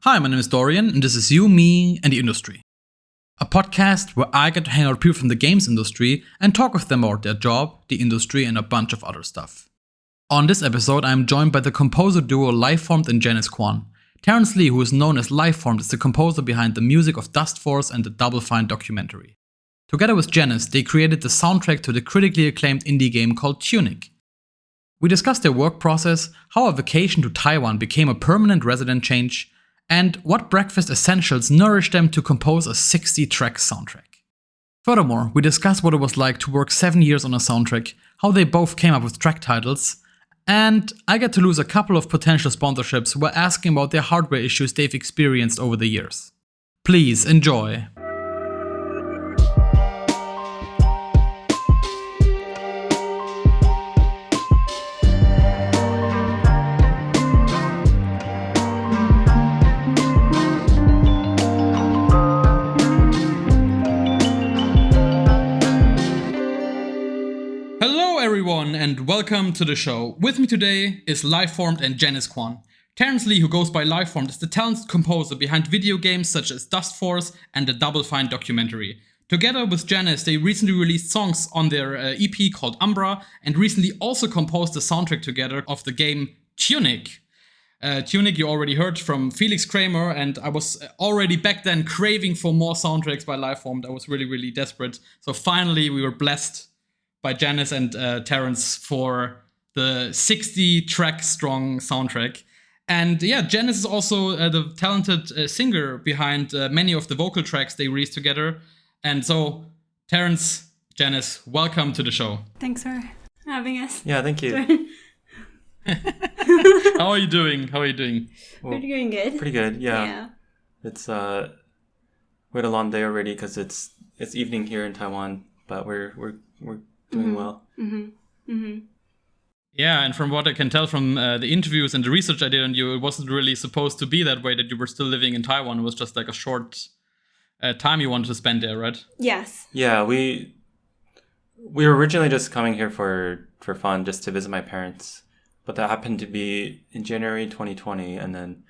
Hi, my name is Dorian, and this is You, Me, and the Industry. A podcast where I get to hang out with people from the games industry and talk with them about their job, the industry, and a bunch of other stuff. On this episode, I am joined by the composer duo Lifeformed and Janice Kwan. Terrence Lee, who is known as Lifeformed, is the composer behind the music of Dust Force and the Double Fine documentary. Together with Janice, they created the soundtrack to the critically acclaimed indie game called Tunic. We discussed their work process, how a vacation to Taiwan became a permanent resident change, and what breakfast essentials nourished them to compose a 60-track soundtrack. Furthermore, we discussed what it was like to work 7 years on a soundtrack, how they both came up with track titles, and I get to lose a couple of potential sponsorships while asking about their hardware issues they've experienced over the years. Please enjoy. Everyone, and welcome to the show. With me today is Lifeformed and Janice Kwan. Terrence Lee, who goes by Lifeformed, is the talented composer behind video games such as Dust Force and the Double Fine documentary. Together with Janice, they recently released songs on their EP called Umbra, and recently also composed the soundtrack together of the game Tunic. Tunic you already heard from Felix Kramer, and I was already back then craving for more soundtracks by Lifeformed. I was really desperate. So finally we were blessed by Janice and Terrence for the 60-track strong soundtrack. And yeah, Janice is also the talented singer behind many of the vocal tracks they released together. And so, Terrence, Janice, welcome to the show. Thanks for having us. Yeah, thank you. How are you doing? Well, We're doing good. Pretty good, yeah. It's we had a long day already because it's evening here in Taiwan, but we're doing well. Yeah, and from what I can tell from the interviews and the research I did on you, it wasn't really supposed to be that way, that you were still living in Taiwan. It was just like a short time you wanted to spend there, right? Yes. Yeah, we were originally just coming here for fun, just to visit my parents. But that happened to be in January 2020, and then,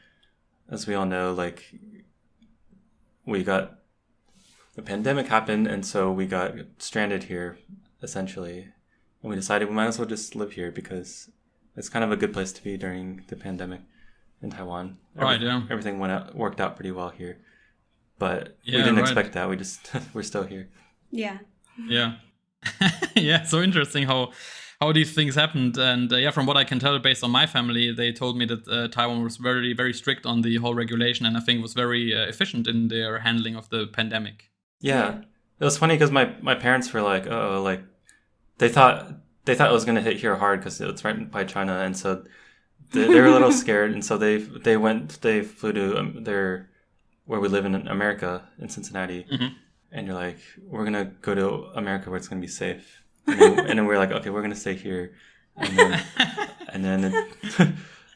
as we all know, like, the pandemic happened, and so we got stranded here, essentially. And we decided we might as well just live here because it's kind of a good place to be during the pandemic in Taiwan. Everything worked out pretty well here. But we didn't expect that. We just we're still here. Yeah. Yeah. Yeah, so interesting how these things happened. And from what I can tell based on my family, they told me that Taiwan was very strict on the whole regulation, and I think was very efficient in their handling of the pandemic. Yeah. It was funny because my parents were like, oh, like they thought it was going to hit here hard because it's right by China, and so they were a little scared, and so they flew to where we live in America, in Cincinnati, and you're like, we're gonna go to America where it's gonna be safe, and then we're like, okay, we're gonna stay here, and then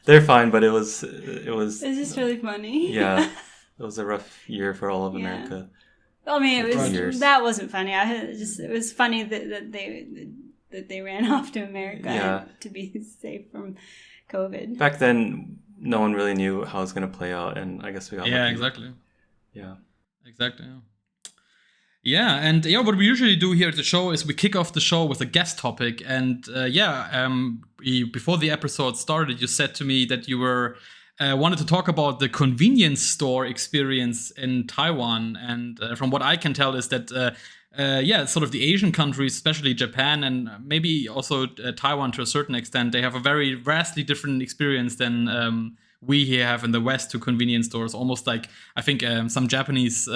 they're fine, but it was just really funny. Yeah, it was a rough year for all of America. I mean, that wasn't funny. It was funny that they ran off to America to be safe from COVID. Back then, no one really knew how it was going to play out, and I guess we got lucky. Exactly. Yeah, exactly. Yeah, and what we usually do here at the show is we kick off the show with a guest topic, and before the episode started, you said to me that you were. Wanted to talk about the convenience store experience in Taiwan, and from what I can tell is that sort of the Asian countries, especially Japan and maybe also Taiwan to a certain extent, they have a very vastly different experience than we here have in the West to convenience stores. Almost like, I think some Japanese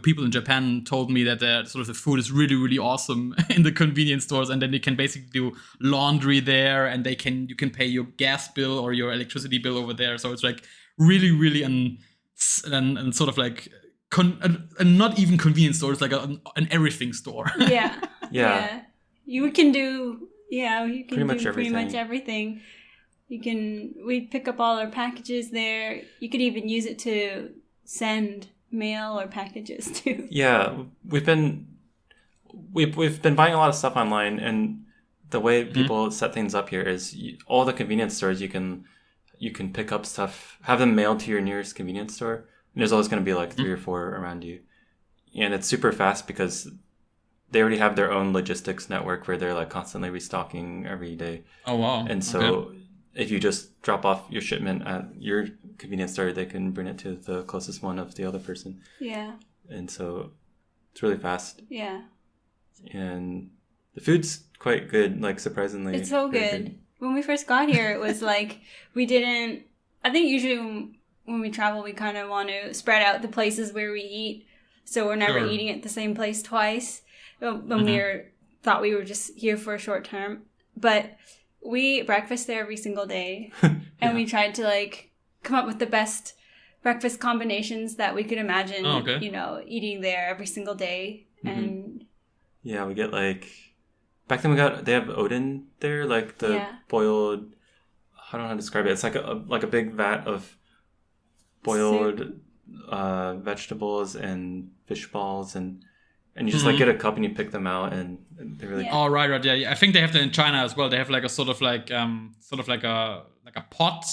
people in Japan told me that sort of the food is really awesome in the convenience stores, and then they can basically do laundry there, and you can pay your gas bill or your electricity bill over there. So it's like really an sort of like not even convenience store. It's like an everything store. Yeah. You can do pretty much everything. We pick up all our packages there. You could even use it to send mail or packages too. Yeah, we've been buying a lot of stuff online, and the way people set things up here is all the convenience stores you can you can pick up stuff, have them mailed to your nearest convenience store. And there's always going to be like 3 or 4 around you. And it's super fast because they already have their own logistics network where they're like constantly restocking every day. Oh, wow. And so if you just drop off your shipment at your convenience store, they can bring it to the closest one of the other person. Yeah. And so it's really fast. Yeah. And the food's quite good, like surprisingly. It's so good. When we first got here, it was like we didn't... I think usually when we travel, we kind of want to spread out the places where we eat. So we're never eating at the same place twice. When we thought we were just here for a short term. But we breakfast there every single day. And we tried to like come up with the best breakfast combinations that we could imagine, you know, eating there every single day. And yeah, we get like... Back then they have Odin there, like the boiled... I don't know how to describe it. It's like a big vat of boiled vegetables and fish balls, and you just like get a cup and you pick them out, and they're really... Oh, right, yeah. I think they have that in China as well. They have like a sort of like a pot,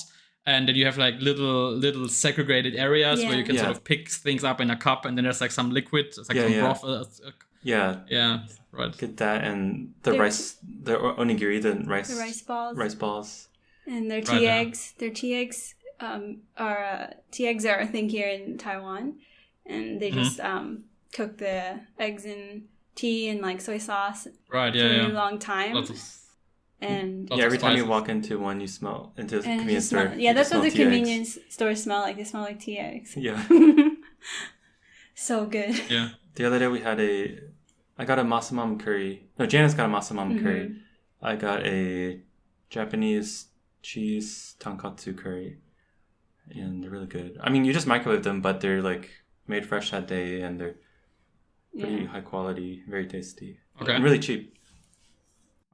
and then you have like little segregated areas where you can sort of pick things up in a cup, and then there's like some liquid, it's like some broth. Yeah, right. Get that, and the onigiri, the rice balls, and their tea eggs. Their tea eggs are a thing here in Taiwan, and they just cook the eggs in tea and like soy sauce for a really long time. And every time you walk into one, you smell into a convenience store. That's what the convenience stores smell like. They smell like tea eggs. Yeah. So good. Yeah. The other day I got a masamam curry. No, Janice got a masamam curry. I got a Japanese cheese tonkatsu curry. And they're really good. I mean, you just microwave them, but they're like made fresh that day, and they're pretty high quality, very tasty. Okay. And really cheap.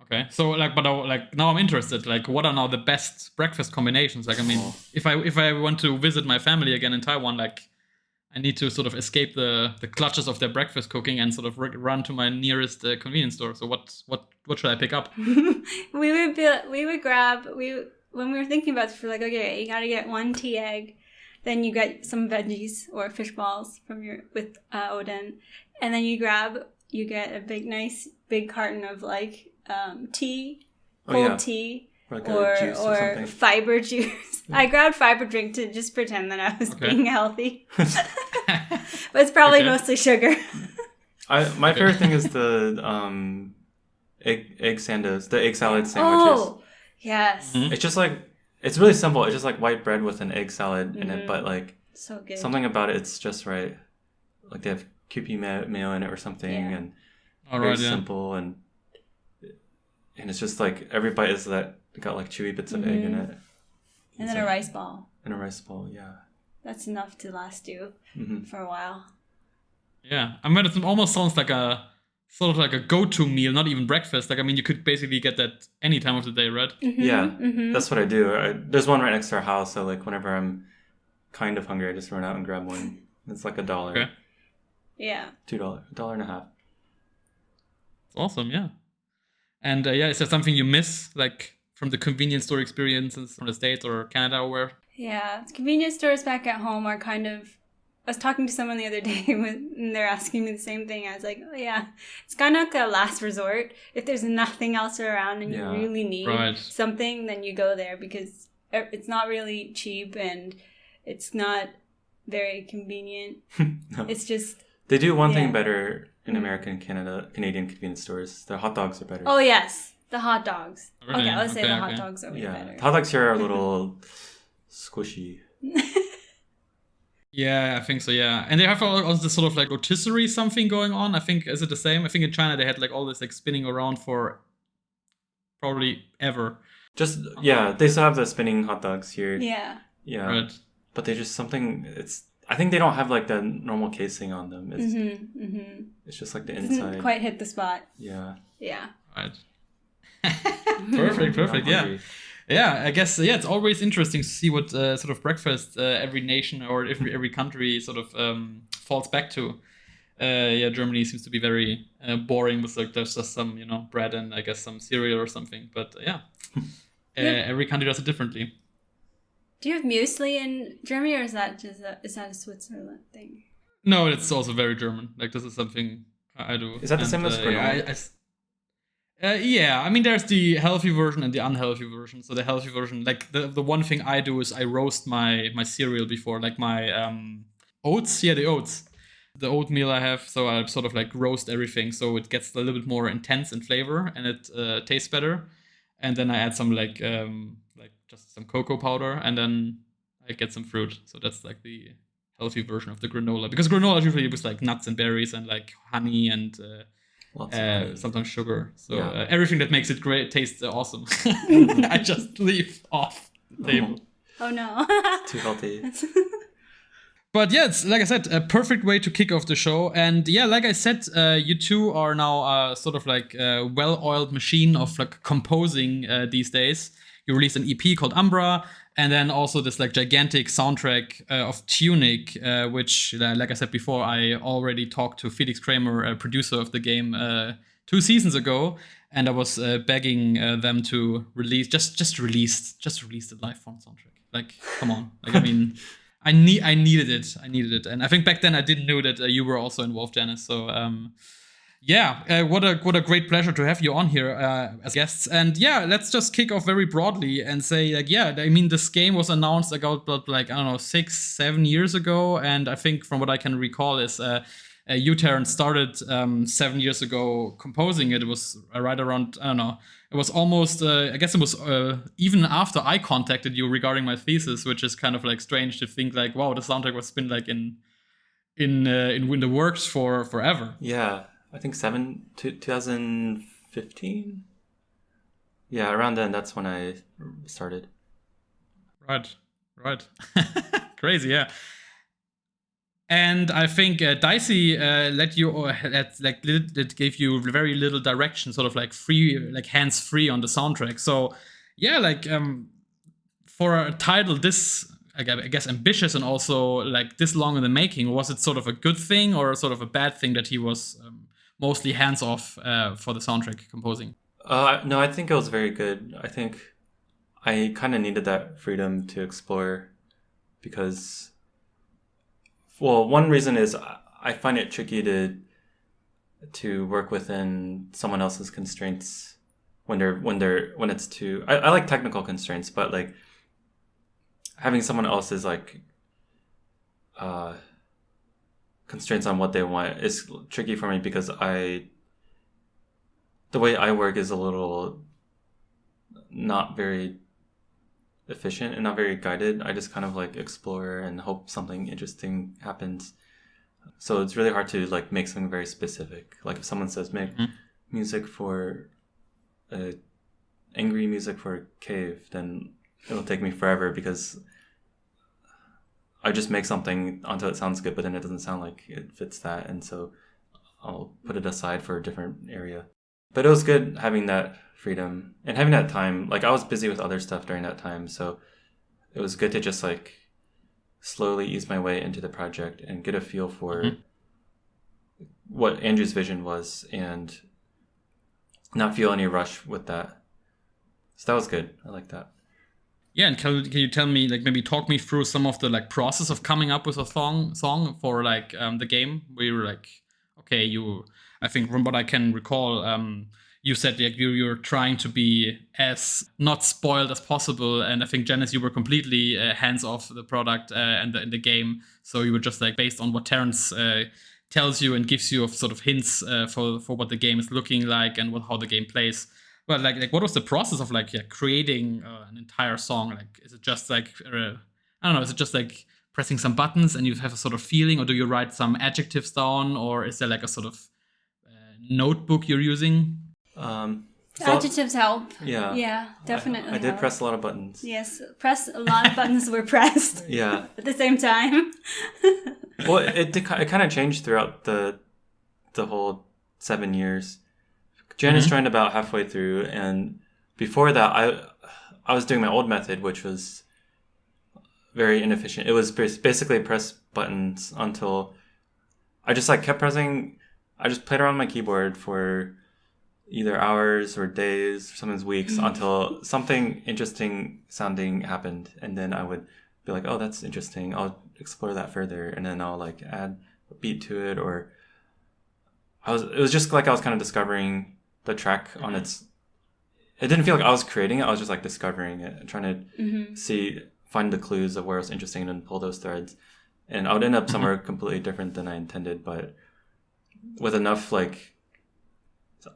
Okay. So like, but like now I'm interested. Like, what are now the best breakfast combinations? Like, I mean, if I want to visit my family again in Taiwan, like, I need to sort of escape the clutches of their breakfast cooking and sort of run to my nearest convenience store. So what should I pick up? we would grab when we were thinking about this, we're like, okay, you gotta get 1 tea egg, then you get some veggies or fish balls with Odin, and then you get a nice big carton of like tea, cold tea. Like or fiber juice. I grabbed fiber drink to just pretend that I was being healthy. But it's probably mostly sugar. My favorite thing is the egg sandos, the egg salad sandwiches. Oh, yes. It's just like, it's really simple. It's just like white bread with an egg salad in it, but like so good. Something about it's just right. Like they have Kewpie mayo in it or something, and very simple, and it's just like every bite is that got like chewy bits of egg in it. And then a rice ball. And a rice ball, yeah. That's enough to last you for a while. Yeah. I mean, it almost sounds like a sort of like a go-to meal, not even breakfast. Like, I mean, you could basically get that any time of the day, right? Yeah, that's what I do. There's one right next to our house, so like whenever I'm kind of hungry, I just run out and grab one. It's like $1. Okay. Yeah. $2, $1.50. Awesome, yeah. And is there something you miss, like from the convenience store experiences from the States or Canada or where? Yeah, convenience stores back at home are kind of... I was talking to someone the other day and they're asking me the same thing. I was like, oh yeah, it's kind of like a last resort. If there's nothing else around and you really need something, then you go there because it's not really cheap and it's not very convenient. No. It's just... They do one thing better in America and Canadian convenience stores. The hot dogs are better. Oh, yes. The hot dogs. Really? Okay, let's say the hot dogs are way better. The hot dogs here are a little squishy. Yeah, I think so, yeah. And they have all this sort of like rotisserie something going on. I think, is it the same? I think in China they had like all this like spinning around for probably ever. Just, they still have the spinning hot dogs here. Yeah. Yeah. Right. But they just I think they don't have like the normal casing on them. It's just like the inside. Doesn't quite hit the spot. Yeah. Yeah. Right. Perfect. Yeah. Yeah, I guess, it's always interesting to see what sort of breakfast every nation or every country sort of falls back to. Germany seems to be very boring with like there's just some, bread and I guess some cereal or something. But every country does it differently. Do you have muesli in Germany, or is that a Switzerland thing? No, it's also very German. Like, this is something I do. Is that the same as granola? Yeah, I mean, there's the healthy version and the unhealthy version. So the healthy version, like the one thing I do is I roast my cereal before, like my oats. Yeah, the oats, the oatmeal I have. So I sort of like roast everything, so it gets a little bit more intense in flavor and it tastes better. And then I add some like just some cocoa powder, and then I get some fruit. So that's like the healthy version of the granola, because granola is usually with like nuts and berries and like honey and sometimes sugar. So everything that makes it great tastes awesome. I just leave off the table. Oh no. Too healthy. But yeah, it's, like I said, a perfect way to kick off the show. And yeah, like I said, you two are now sort of like a well-oiled machine of like composing these days. You released an EP called Umbra, and then also this like gigantic soundtrack of Tunic, which, like I said before, I already talked to Felix Kramer, a producer of the game, 2 seasons ago, and I was begging them to release just release the Lifeformed soundtrack. Like, come on, like I mean. I needed it, and I think back then I didn't know that you were also involved, Janice. So what a great pleasure to have you on here as guests. And yeah, let's just kick off very broadly and say like, yeah, I mean, this game was announced about like, I don't know, 6-7 years ago, and I think from what I can recall is you, Terrence, started 7 years ago composing it. It was right around, I don't know, it was almost, I guess it was even after I contacted you regarding my thesis, which is kind of like strange to think like, wow, the soundtrack was been like in the works for forever. Yeah, I think 2015. Yeah, around then, that's when I started. Right. Crazy, yeah. And I think Dicey let gave you very little direction, sort of like free, like hands free on the soundtrack. So yeah, like for a title this, I guess, ambitious and also like this long in the making, was it sort of a good thing or sort of a bad thing that he was mostly hands off for the soundtrack composing? No, I think it was very good. I think I kind of needed that freedom to explore because. Well, one reason is I find it tricky to work within someone else's constraints when it's too. I like technical constraints, but like having someone else's like constraints on what they want is tricky for me because the way I work is a little not very efficient and not very guided. I just kind of like explore and hope something interesting happens. So it's really hard to like make something very specific. Like if someone says make music for angry music for a cave, then it'll take me forever because I just make something until it sounds good, but then it doesn't sound like it fits that, and so I'll put it aside for a different area. But it was good having that freedom and having that time. Like I was busy with other stuff during that time, so it was good to just like slowly ease my way into the project and get a feel for what Andrew's vision was and not feel any rush with that. So that was good. I like that. Yeah, and can you tell me, like, maybe talk me through some of the like process of coming up with a song for like the game, where you were like, okay, I think from what I can recall, you said like you're trying to be as not spoiled as possible, and I think, Janice, you were completely hands off the product and the game, so you were just like based on what Terrence tells you and gives you of sort of hints for what the game is looking like and how the game plays. But like what was the process of like creating an entire song? Like, is it just like I don't know? Is it just like pressing some buttons and you have a sort of feeling, or do you write some adjectives down, or is there like a sort of notebook you're using? Adjectives help. Yeah, definitely. I did press a lot of buttons. Yes, a lot of buttons were pressed. Yeah, at the same time. Well, it kind of changed throughout the whole 7 years. Janice joined about halfway through, and before that, I was doing my old method, which was very inefficient. It was basically press buttons until I just like kept pressing. I just played around my keyboard for either hours or days, sometimes weeks, until something interesting sounding happened, and then I would be like, oh, that's interesting, I'll explore that further, and then I'll like add a beat to it, or it was just like I was kind of discovering the track on its. It didn't feel like I was creating it, I was just like discovering it and trying to find the clues of where it was interesting and pull those threads, and I would end up somewhere completely different than I intended, but with enough like.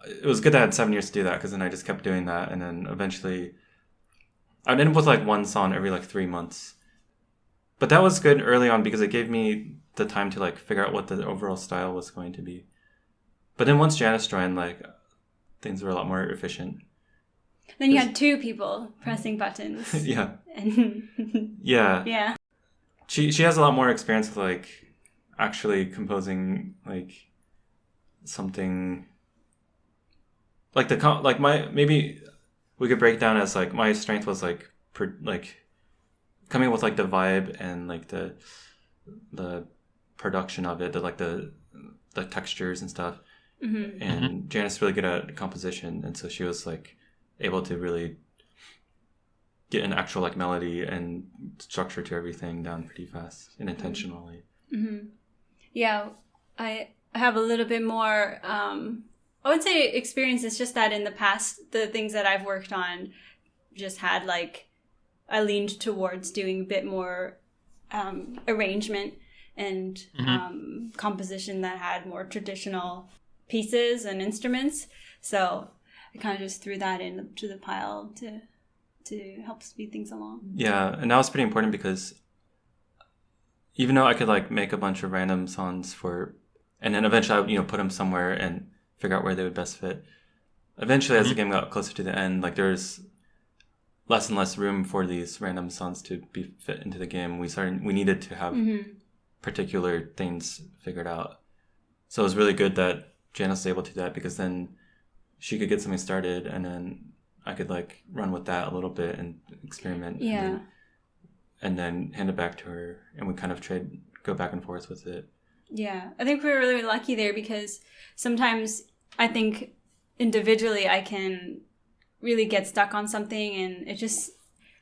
It was good that I had 7 years to do that, because then I just kept doing that, and then eventually I'd end up with like one song every like 3 months. But that was good early on because it gave me the time to like figure out what the overall style was going to be. But then once Janice joined, like things were a lot more efficient. Then you had 2 people pressing buttons. Yeah. And Yeah. She has a lot more experience with like actually composing like something. Like maybe we could break down as like my strength was like coming up with like the vibe and like the production of it, the textures and stuff. And Janice is really good at composition, and so she was like able to really get an actual like melody and structure to everything down pretty fast and intentionally. Yeah, I have a little bit more. I would say experience is just that in the past, the things that I've worked on just had like, I leaned towards doing a bit more arrangement and composition that had more traditional pieces and instruments. So I kind of just threw that into the pile to help speed things along. Yeah, and that was pretty important because even though I could like make a bunch of random songs and then eventually I would, put them somewhere and figure out where they would best fit. Eventually, as the game got closer to the end, like there's less and less room for these random songs to be fit into the game. We needed to have particular things figured out. So it was really good that Janice was able to do that, because then she could get something started, and then I could like run with that a little bit and experiment. Yeah. And then hand it back to her, and we kind of go back and forth with it. Yeah, I think we were really lucky there, because sometimes I think individually I can really get stuck on something, and it just,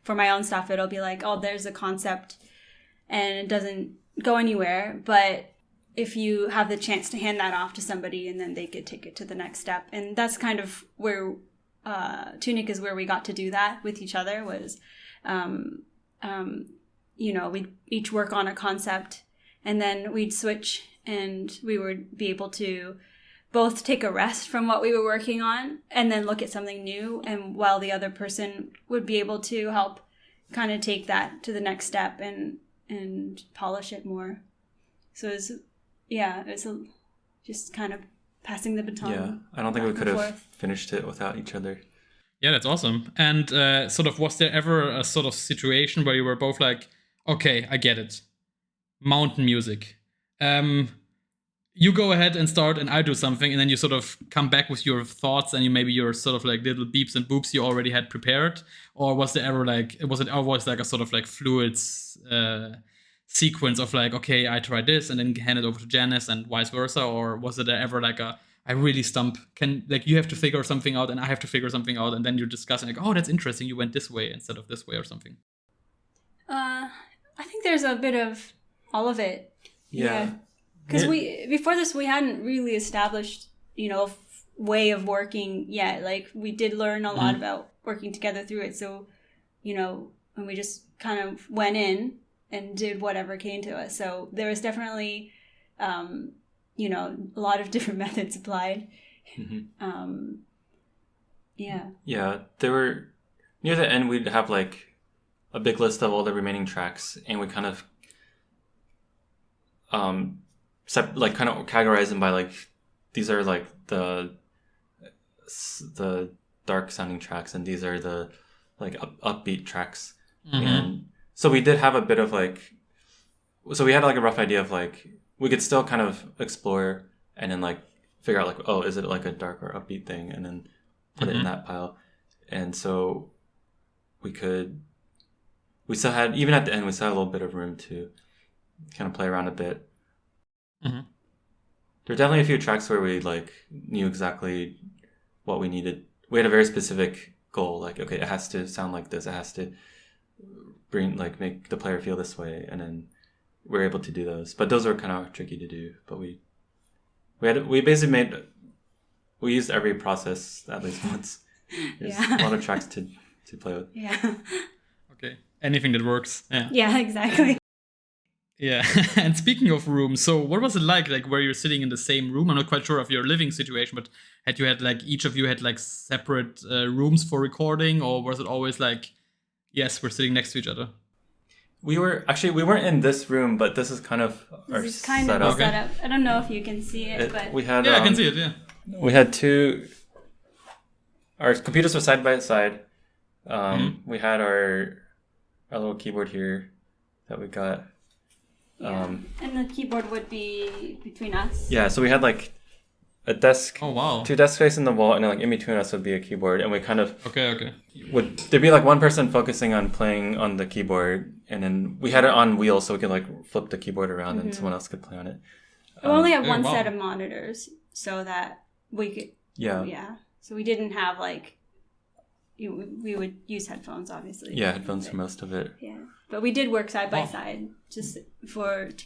for my own stuff, it'll be like, oh, there's a concept and it doesn't go anywhere. But if you have the chance to hand that off to somebody, and then they could take it to the next step. And that's kind of where Tunic is, where we got to do that with each other, was, we'd each work on a concept, and then we'd switch, and we would be able to both take a rest from what we were working on and then look at something new. And while the other person would be able to help kind of take that to the next step and polish it more. So it's just kind of passing the baton. Yeah, I don't think we could have finished it without each other. Yeah, that's awesome. And sort of, was there ever a sort of situation where you were both like, okay, I get it. Mountain music. You go ahead and start, and I do something, and then you sort of come back with your thoughts and your sort of like little beeps and boops you already had prepared? Or was there ever was it always like a sort of like fluid sequence of like, okay, I try this and then hand it over to Janice and vice versa? Or was it ever like I really stump, you have to figure something out and I have to figure something out, and then you're discussing like, oh, that's interesting, you went this way instead of this way or something? I think there's a bit of all of it. Yeah. Because before this, we hadn't really established, a way of working yet. Like, we did learn a lot about working together through it. So, and we just kind of went in and did whatever came to us. So there was definitely, a lot of different methods applied. Yeah. Yeah, there were, near the end, we'd have like a big list of all the remaining tracks, and we kind of kind of categorize them by like, these are like the dark sounding tracks, and these are the like upbeat tracks. And so we did have a bit of like, so we had like a rough idea of like, we could still kind of explore and then like figure out like, oh, is it like a dark or upbeat thing, and then put it in that pile. And so we still had, even at the end, we still had a little bit of room to kind of play around a bit. There were definitely a few tracks where we like knew exactly what we needed. We had a very specific goal. Like, okay, it has to sound like this. It has to make the player feel this way, and then we're able to do those. But those were kind of tricky to do. But we basically used every process at least once. There's a lot of tracks to play with. Yeah. Okay. Anything that works. Yeah. Yeah, exactly. Yeah. And speaking of rooms, so what was it like where you're sitting in the same room? I'm not quite sure of your living situation, but each of you had like separate rooms for recording, or was it always like, yes, we're sitting next to each other? We weren't in this room, but this is kind of our This is kind setup. of a setup. I don't know if you can see it, but We had I can see it, yeah. We had two. Our computers were side by side. We had our little keyboard here that we got. and the keyboard would be between us. Yeah, so we had like a desk. Oh wow. Two desks facing the wall, and then like in between us would be a keyboard, and we kind of Okay. there'd be like one person focusing on playing on the keyboard, and then we had it on wheels so we could like flip the keyboard around and someone else could play on it. We only had one wow. set of monitors, so that we could. Yeah. So we didn't have like. We would use headphones, obviously. Yeah, headphones for most of it. Yeah, but we did work side by Wow. side just to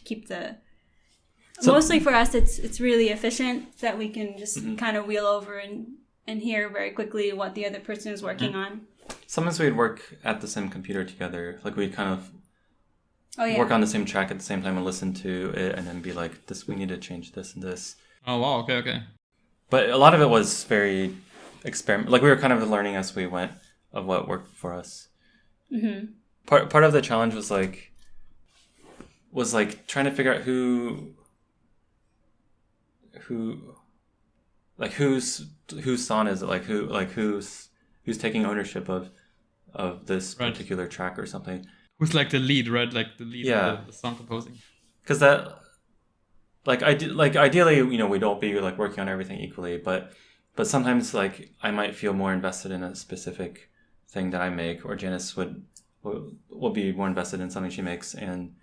keep the. So- Mostly for us, it's really efficient that we can just kind of wheel over and hear very quickly what the other person is working on. Sometimes we'd work at the same computer together. Like we'd kind of work on the same track at the same time and listen to it, and then be like, "This, we need to change this and this." Oh wow. Okay. But a lot of it was very experiment. Like we were kind of learning as we went of what worked for us. Mm-hmm. Part of the challenge was trying to figure out whose song is it, who's taking ownership of this Right. particular track or something. Who's like the lead, right? Like the lead Yeah. of the song composing. Because that ideally, we'd all be like working on everything equally, but sometimes like I might feel more invested in a specific thing that I make, or Janice will be more invested in something she makes, and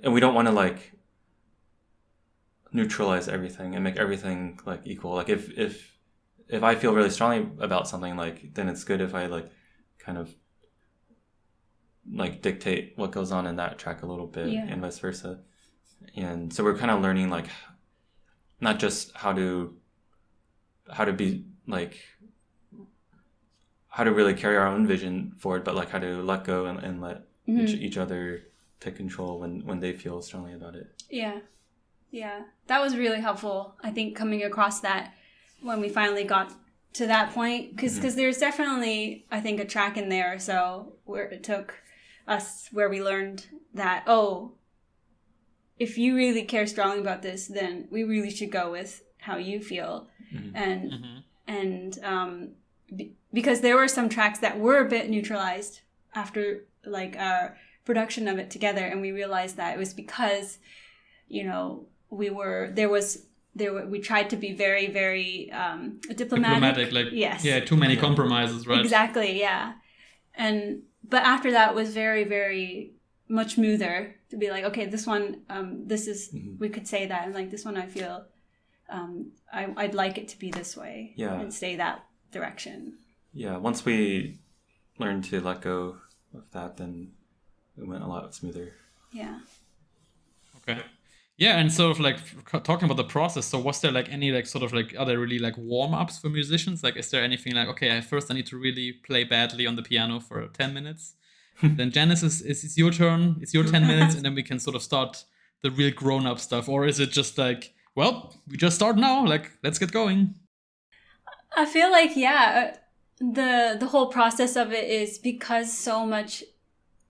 we don't want to like neutralize everything and make everything like equal. Like if I feel really strongly about something, like then it's good if I like kind of like dictate what goes on in that track a little bit, and vice versa. And so we're kind of learning like not just how to be like how to really carry our own vision forward, but like how to let go and let each other take control when they feel strongly about it. Yeah, that was really helpful, I think, coming across that when we finally got to that point, because there's definitely, I think, a track in there or so where it took us, where we learned that, if you really care strongly about this, then we really should go with how you feel. Because there were some tracks that were a bit neutralized after like our production of it together, and we realized that it was because we tried to be very, very diplomatic. Like yes, too many compromises, right? Exactly, yeah. But after that it was very, very much smoother to be like, okay, this one, this is we could say that, and like this one I feel I'd like it to be this way, and stay that direction. Yeah, once we learned to let go of that, then it went a lot smoother. Yeah. Okay. Yeah, and sort of like talking about the process, so was there like any like sort of like, are there really like warm-ups for musicians? Like, is there anything like, okay, first I need to really play badly on the piano for 10 minutes, then Janice, it's your turn, it's your 10 minutes, and then we can sort of start the real grown-up stuff? Or is it just like, well, we just start now, like, let's get going? I feel like, the whole process of it is because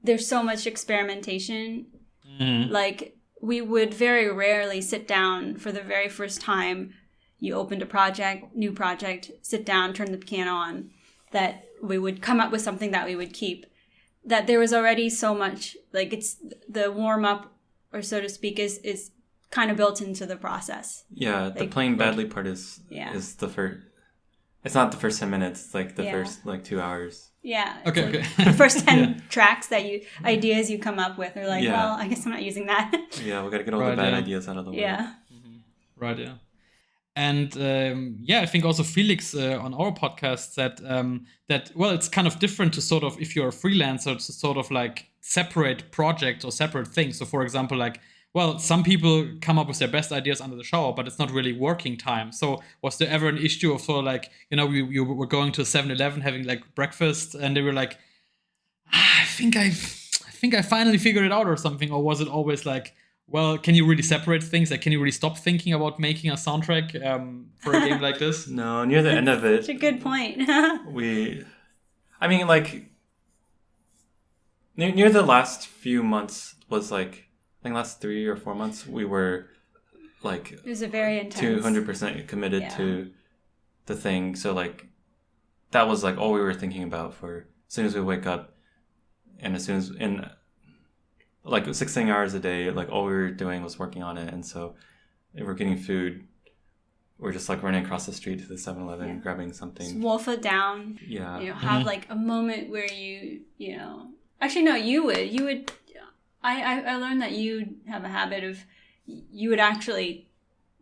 there's so much experimentation. Like, we would very rarely sit down for the very first time you opened a new project, sit down, turn the piano on, that we would come up with something that we would keep. That there was already so much, like, it's the warm-up, or so to speak, is kind of built into the process. Yeah, the playing badly part is the first. It's not the first 10 minutes. It's like the first like 2 hours. Yeah. Okay. The first 10 tracks ideas you come up with are like, well, I guess I'm not using that. Yeah, we got to get all the bad ideas out of the way. Yeah. Right. Yeah. And I think also Felix on our podcast said that, well, it's kind of different to sort of, if you're a freelancer, to sort of like separate projects or separate things. So for example, like, well, some people come up with their best ideas under the shower, but it's not really working time. So was there ever an issue of sort of like, you were going to 7-Eleven having like breakfast and they were like, I think I finally figured it out or something? Or was it always like, well, can you really separate things? Like, can you really stop thinking about making a soundtrack for a game like this? No, near the end of it. It's a good point. Near the last few months was like, I think last 3 or 4 months, we were like, it was a very intense, 200% committed to the thing. So like, that was like all we were thinking about for as soon as we wake up, and as soon as like 16 hours a day, like all we were doing was working on it. And so if we're getting food, we're just like running across the street to the 7-Eleven, grabbing something. Just wolf it down. Yeah. Have like a moment where actually no, you would, I learned that you have a habit of, you would actually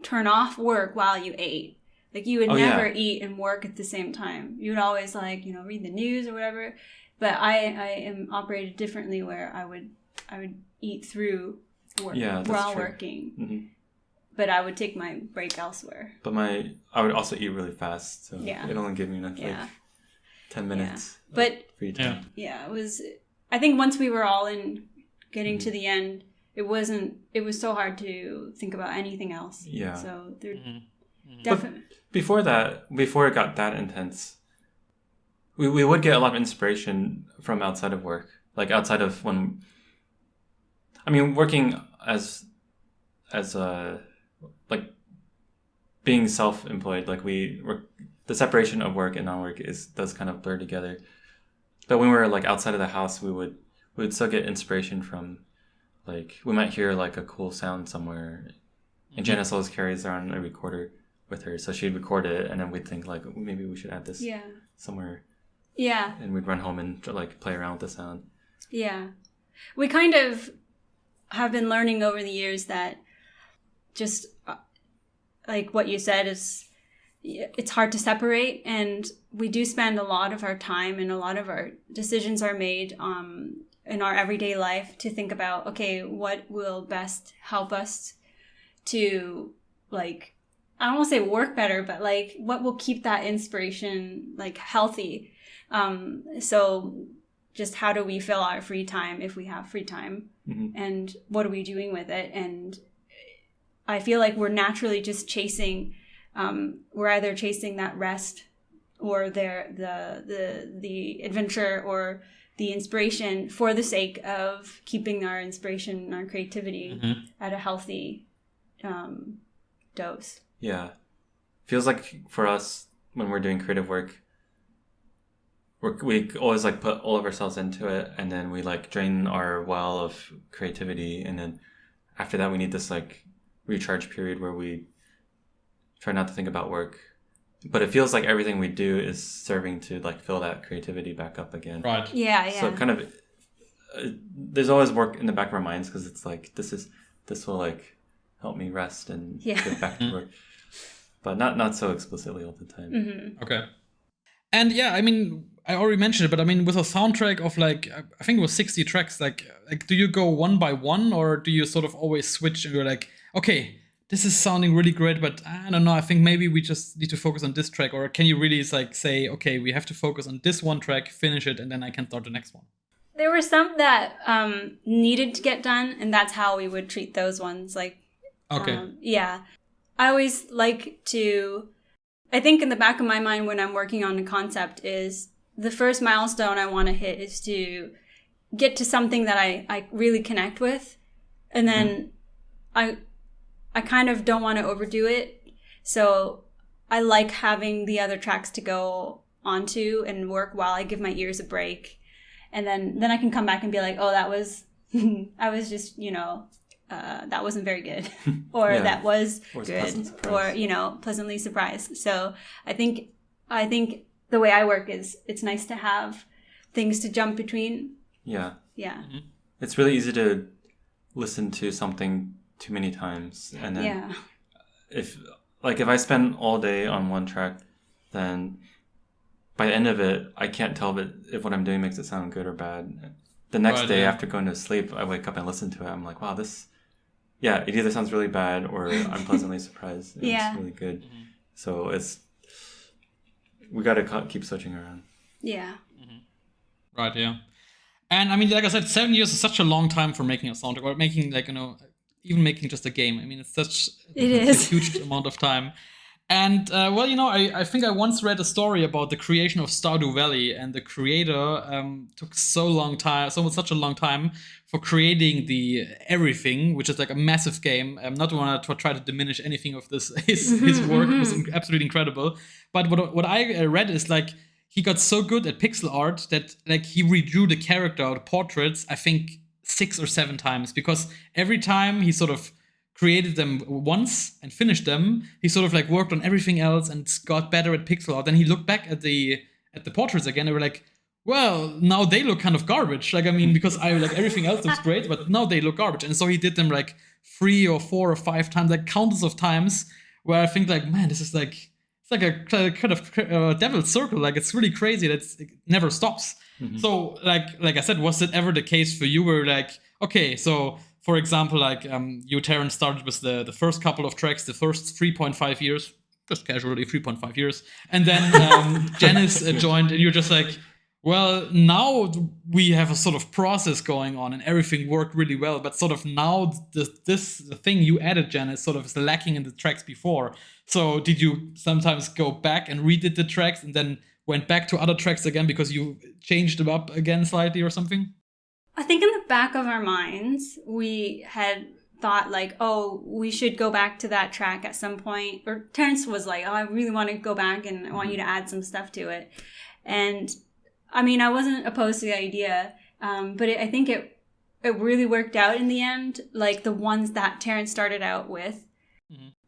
turn off work while you ate. Like you would never eat and work at the same time. You would always like, read the news or whatever. But I am operated differently, where I would eat through work while working. Mm-hmm. But I would take my break elsewhere. But I would also eat really fast, so it only gave me enough like 10 minutes of free time. It was, I think once we were all in getting to the end, it was so hard to think about anything else. Yeah. So there definitely. Before it got that intense, we would get a lot of inspiration from outside of work. Like outside of working as like being self-employed, like the separation of work and non-work does kind of blur together. But when we're like outside of the house, we would still get inspiration from, like, we might hear like a cool sound somewhere, and Janice always carries around a recorder with her, so she'd record it, and then we'd think like, maybe we should add this somewhere. Yeah. And we'd run home and like play around with the sound. Yeah. We kind of have been learning over the years that just like what you said is, it's hard to separate, and we do spend a lot of our time, and a lot of our decisions are made in our everyday life to think about, okay, what will best help us to, like, I don't want to say work better, but like what will keep that inspiration like healthy. So just how do we fill our free time if we have free time, and what are we doing with it? And I feel like we're naturally just chasing, we're either chasing that rest or the adventure or the inspiration for the sake of keeping our inspiration and our creativity at a healthy dose. Yeah. Feels like for us, when we're doing creative work, we always like put all of ourselves into it, and then we like drain our well of creativity, and then after that we need this like recharge period where we try not to think about work, but it feels like everything we do is serving to like fill that creativity back up again. Right. Yeah. So kind of there's always work in the back of our minds, because it's like this will like help me rest and get back to work, but not so explicitly all the time. Okay. And yeah, I mean, I already mentioned it, but I mean, with a soundtrack of like, I think it was 60 tracks, like do you go one by one, or do you sort of always switch and you're like, okay, this is sounding really great, but I don't know, I think maybe we just need to focus on this track? Or can you really like say, okay, we have to focus on this one track, finish it, and then I can start the next one? There were some that needed to get done, and that's how we would treat those ones. Like, I always like to, I think in the back of my mind when I'm working on a concept is the first milestone I want to hit is to get to something that I really connect with. And then I kind of don't want to overdo it. So I like having the other tracks to go onto and work while I give my ears a break. And then I can come back and be like, oh, that was, I was just, that wasn't very good, or that was good, or pleasantly surprised. So I think the way I work is it's nice to have things to jump between. Yeah. It's really easy to listen to something too many times, and then if like if I spend all day on one track, then by the end of it, I can't tell if what I'm doing makes it sound good or bad. The next day after going to sleep, I wake up and listen to it. I'm like, wow, it either sounds really bad or I'm pleasantly surprised. It's really good. Mm-hmm. So we got to keep switching around. Yeah. Mm-hmm. Right, yeah. And I mean, like I said, 7 years is such a long time for making a soundtrack, or making even making just a game. I mean, it's a huge amount of time. And I think I once read a story about the creation of Stardew Valley, and the creator took such a long time for creating the everything, which is like a massive game. Not want to try to diminish anything of this. His work was absolutely incredible. But what I read is like he got so good at pixel art that like he redrew the character or the portraits, I think 6 or 7 times, because every time he sort of created them once and finished them, he sort of like worked on everything else and got better at pixel art. Then he looked back at the portraits again and were like, well, now they look kind of garbage. Like, I mean, because everything else looks great, but now they look garbage. And so he did them like 3 or 4 or 5 times, like countless of times, where I think like, man, this is like, it's like a kind of devil's circle. Like, it's really crazy that it never stops. Mm-hmm. So like I said, was it ever the case for you where like, okay, so for example, like you, Terrence, started with the first couple of tracks, the first 3.5 years, just casually 3.5 years. And then Janice joined, and you're just like, well, now we have a sort of process going on and everything worked really well. But sort of now the thing you added, Janice, sort of is lacking in the tracks before. So did you sometimes go back and redid the tracks and then went back to other tracks again because you changed them up again slightly or something? I think in the back of our minds, we had thought like, oh, we should go back to that track at some point. Or Terrence was like, oh, I really want to go back and I want you to add some stuff to it. And I mean, I wasn't opposed to the idea, but I think it really worked out in the end. Like the ones that Terrence started out with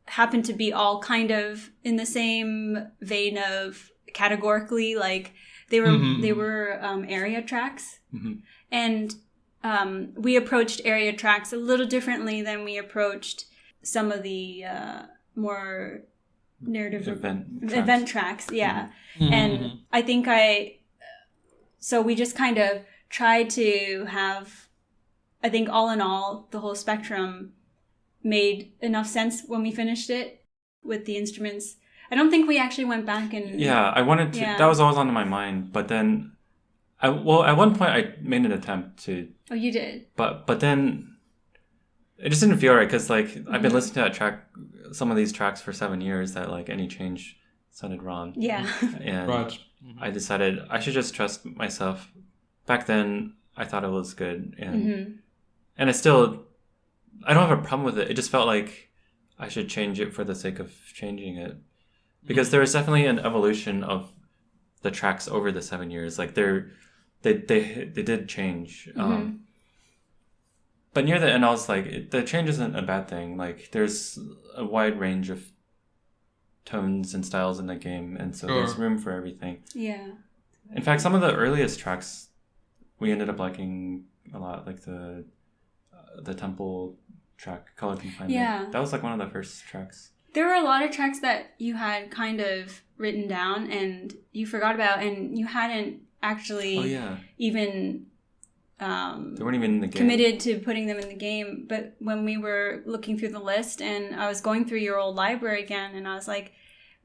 happened to be all kind of in the same vein of categorically, like they were area tracks. Mm-hmm. And we approached area tracks a little differently than we approached some of the more narrative event tracks. Yeah. Mm-hmm. And I think so we just kind of tried to have, I think all in all, the whole spectrum made enough sense when we finished it with the instruments. I don't think we actually went back and... Yeah, I wanted to... Yeah. That was always on my mind. But then... at one point I made an attempt to... Oh, you did? But then... it just didn't feel right because like I've been listening to that track, some of these tracks for 7 years that like any change sounded wrong. Yeah. And right. I decided I should just trust myself. Back then, I thought it was good. And and I don't have a problem with it. It just felt like I should change it for the sake of changing it. Because there was definitely an evolution of the tracks over the 7 years. Like they did change. But near the end, I was like, the change isn't a bad thing. Like there's a wide range of tones and styles in the game, and so there's room for everything. Yeah. In fact, some of the earliest tracks we ended up liking a lot, like the temple track, Color Confinement. Yeah. That was like one of the first tracks. There were a lot of tracks that you had kind of written down and you forgot about, and you hadn't actually even they weren't even in the game. Committed to putting them in the game. But when we were looking through the list and I was going through your old library again, and I was like,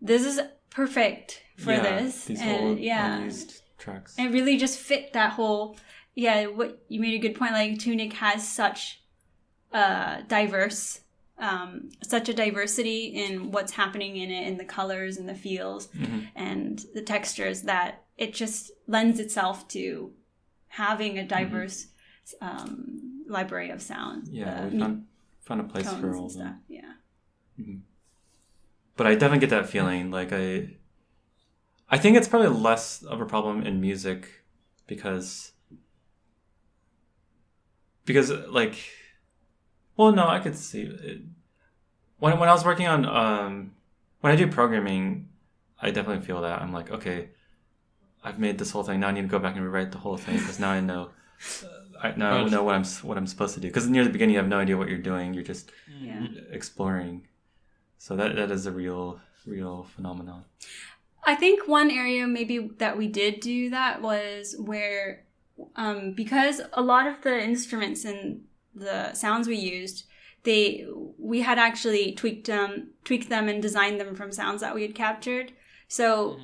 this is perfect for this. These old unused tracks. And it really just fit that whole, what you made a good point. Like Tunic has such such a diversity in what's happening in it, and the colors and the feels and the textures, that it just lends itself to having a diverse library of sound. Yeah, we found a place for all of them. Yeah. But I definitely get that feeling. Like I think it's probably less of a problem in music because like, well, no, I could see it. When I was working on when I do programming, I definitely feel that. I'm like, okay, I've made this whole thing. Now I need to go back and rewrite the whole thing because now I know. I know what I'm supposed to do. Because near the beginning, you have no idea what you're doing. You're just exploring. So that is a real phenomenon. I think one area maybe that we did do that was where, because a lot of the instruments and the sounds we used, we had actually tweaked them and designed them from sounds that we had captured. So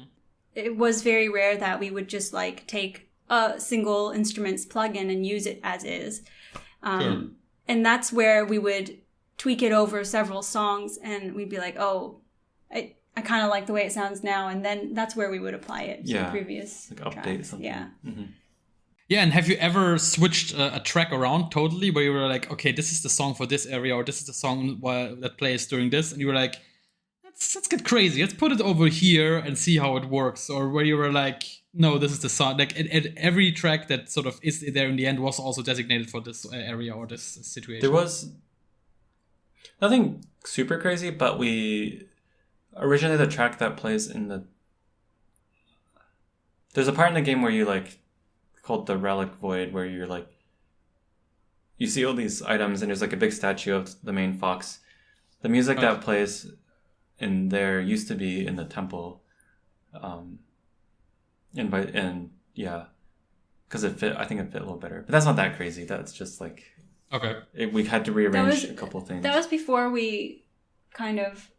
it was very rare that we would just like take a single instrument's plugin and use it as is. Sure. And that's where we would tweak it over several songs, and we'd be like, oh, I kind of like the way it sounds now, and then that's where we would apply it to the previous like update tracks. something. Yeah. Mm-hmm. Yeah, and have you ever switched a track around totally, where you were like, okay, this is the song for this area, or this is the song that plays during this, and you were like, let's get crazy, let's put it over here and see how it works, or where you were like, no, this is the song. Like every track that sort of is there in the end was also designated for this area or this situation. There was nothing super crazy, but originally the track that plays there's a part in the game where you like called the relic void, where you're like, you see all these items and there's like a big statue of the main fox. The music that plays in there used to be in the temple. And yeah, because I think it fit a little better, but that's not that crazy. That's just like, okay, we had to rearrange a couple of things. That was before we kind of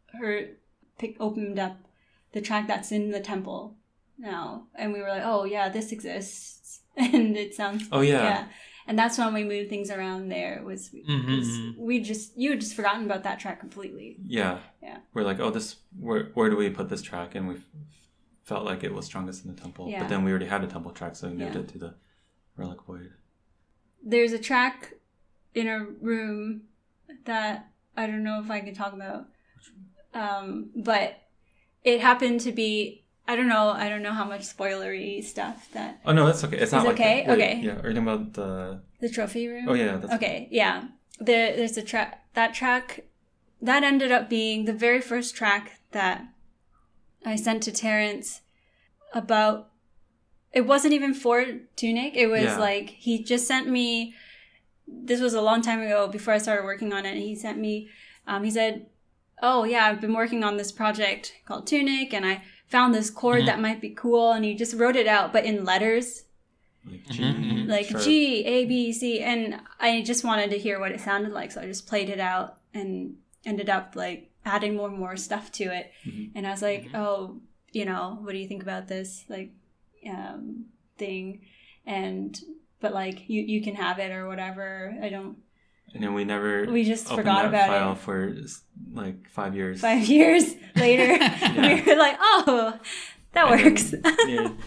opened up the track that's in the temple now, and we were like, oh yeah, this exists, and it sounds yeah. And that's when we moved things around there. Was you had just forgotten about that track completely. Yeah. We're like, oh, where do we put this track? And we felt like it was strongest in the temple, but then we already had a temple track, so we moved it to the relic void. There's a track in a room that I don't know if I can talk about, but it happened to be, I don't know how much spoilery stuff that. Oh no, that's okay. It's not okay. Like okay. Yeah, are you talking about the trophy room? Oh yeah, that's okay. Yeah, there's a track that ended up being the very first track that I sent to Terrence about. It wasn't even for Tunic. It was like he just sent me. This was a long time ago before I started working on it. And he sent me. He said, "Oh yeah, I've been working on this project called Tunic, and I found this chord that might be cool." And he just wrote it out, but in letters, like G, A, B, C. And I just wanted to hear what it sounded like, so I just played it out and ended up like adding more and more stuff to it. And I was like, oh, what do you think about this thing? But like you can have it or whatever. I don't. And then we just forgot about file it for like 5 years. 5 years later, we were like, oh, that works. Then,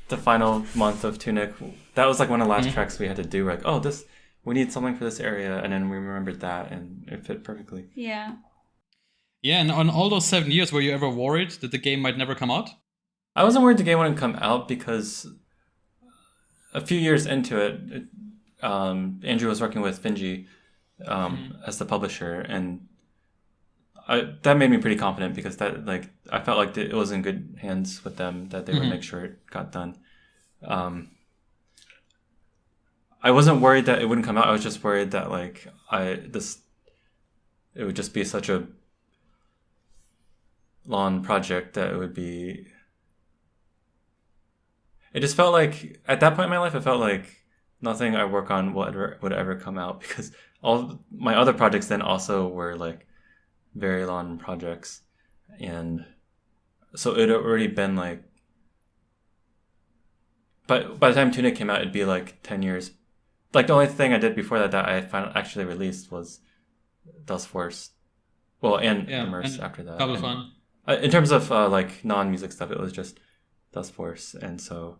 the final month of Tunic, that was like one of the last tracks we had to do. We're like, oh, we need something for this area, and then we remembered that, and it fit perfectly. Yeah. Yeah, and on all those 7 years, were you ever worried that the game might never come out? I wasn't worried the game wouldn't come out, because a few years into it, Andrew was working with Finji as the publisher, and that made me pretty confident, because that I felt like it was in good hands with them, that they would make sure it got done. I wasn't worried that it wouldn't come out. I was just worried that it would just be such a long project that it would be. It just felt like at that point in my life, it felt like nothing I work on would ever come out, because all my other projects then also were like very long projects, and so it had already been like. But by the time Tunic came out, it'd be like 10 years. Like the only thing I did before that I actually released was Dust Force, and Immerse after that. That was fun. In terms of like non-music stuff, it was just Dust Force, and so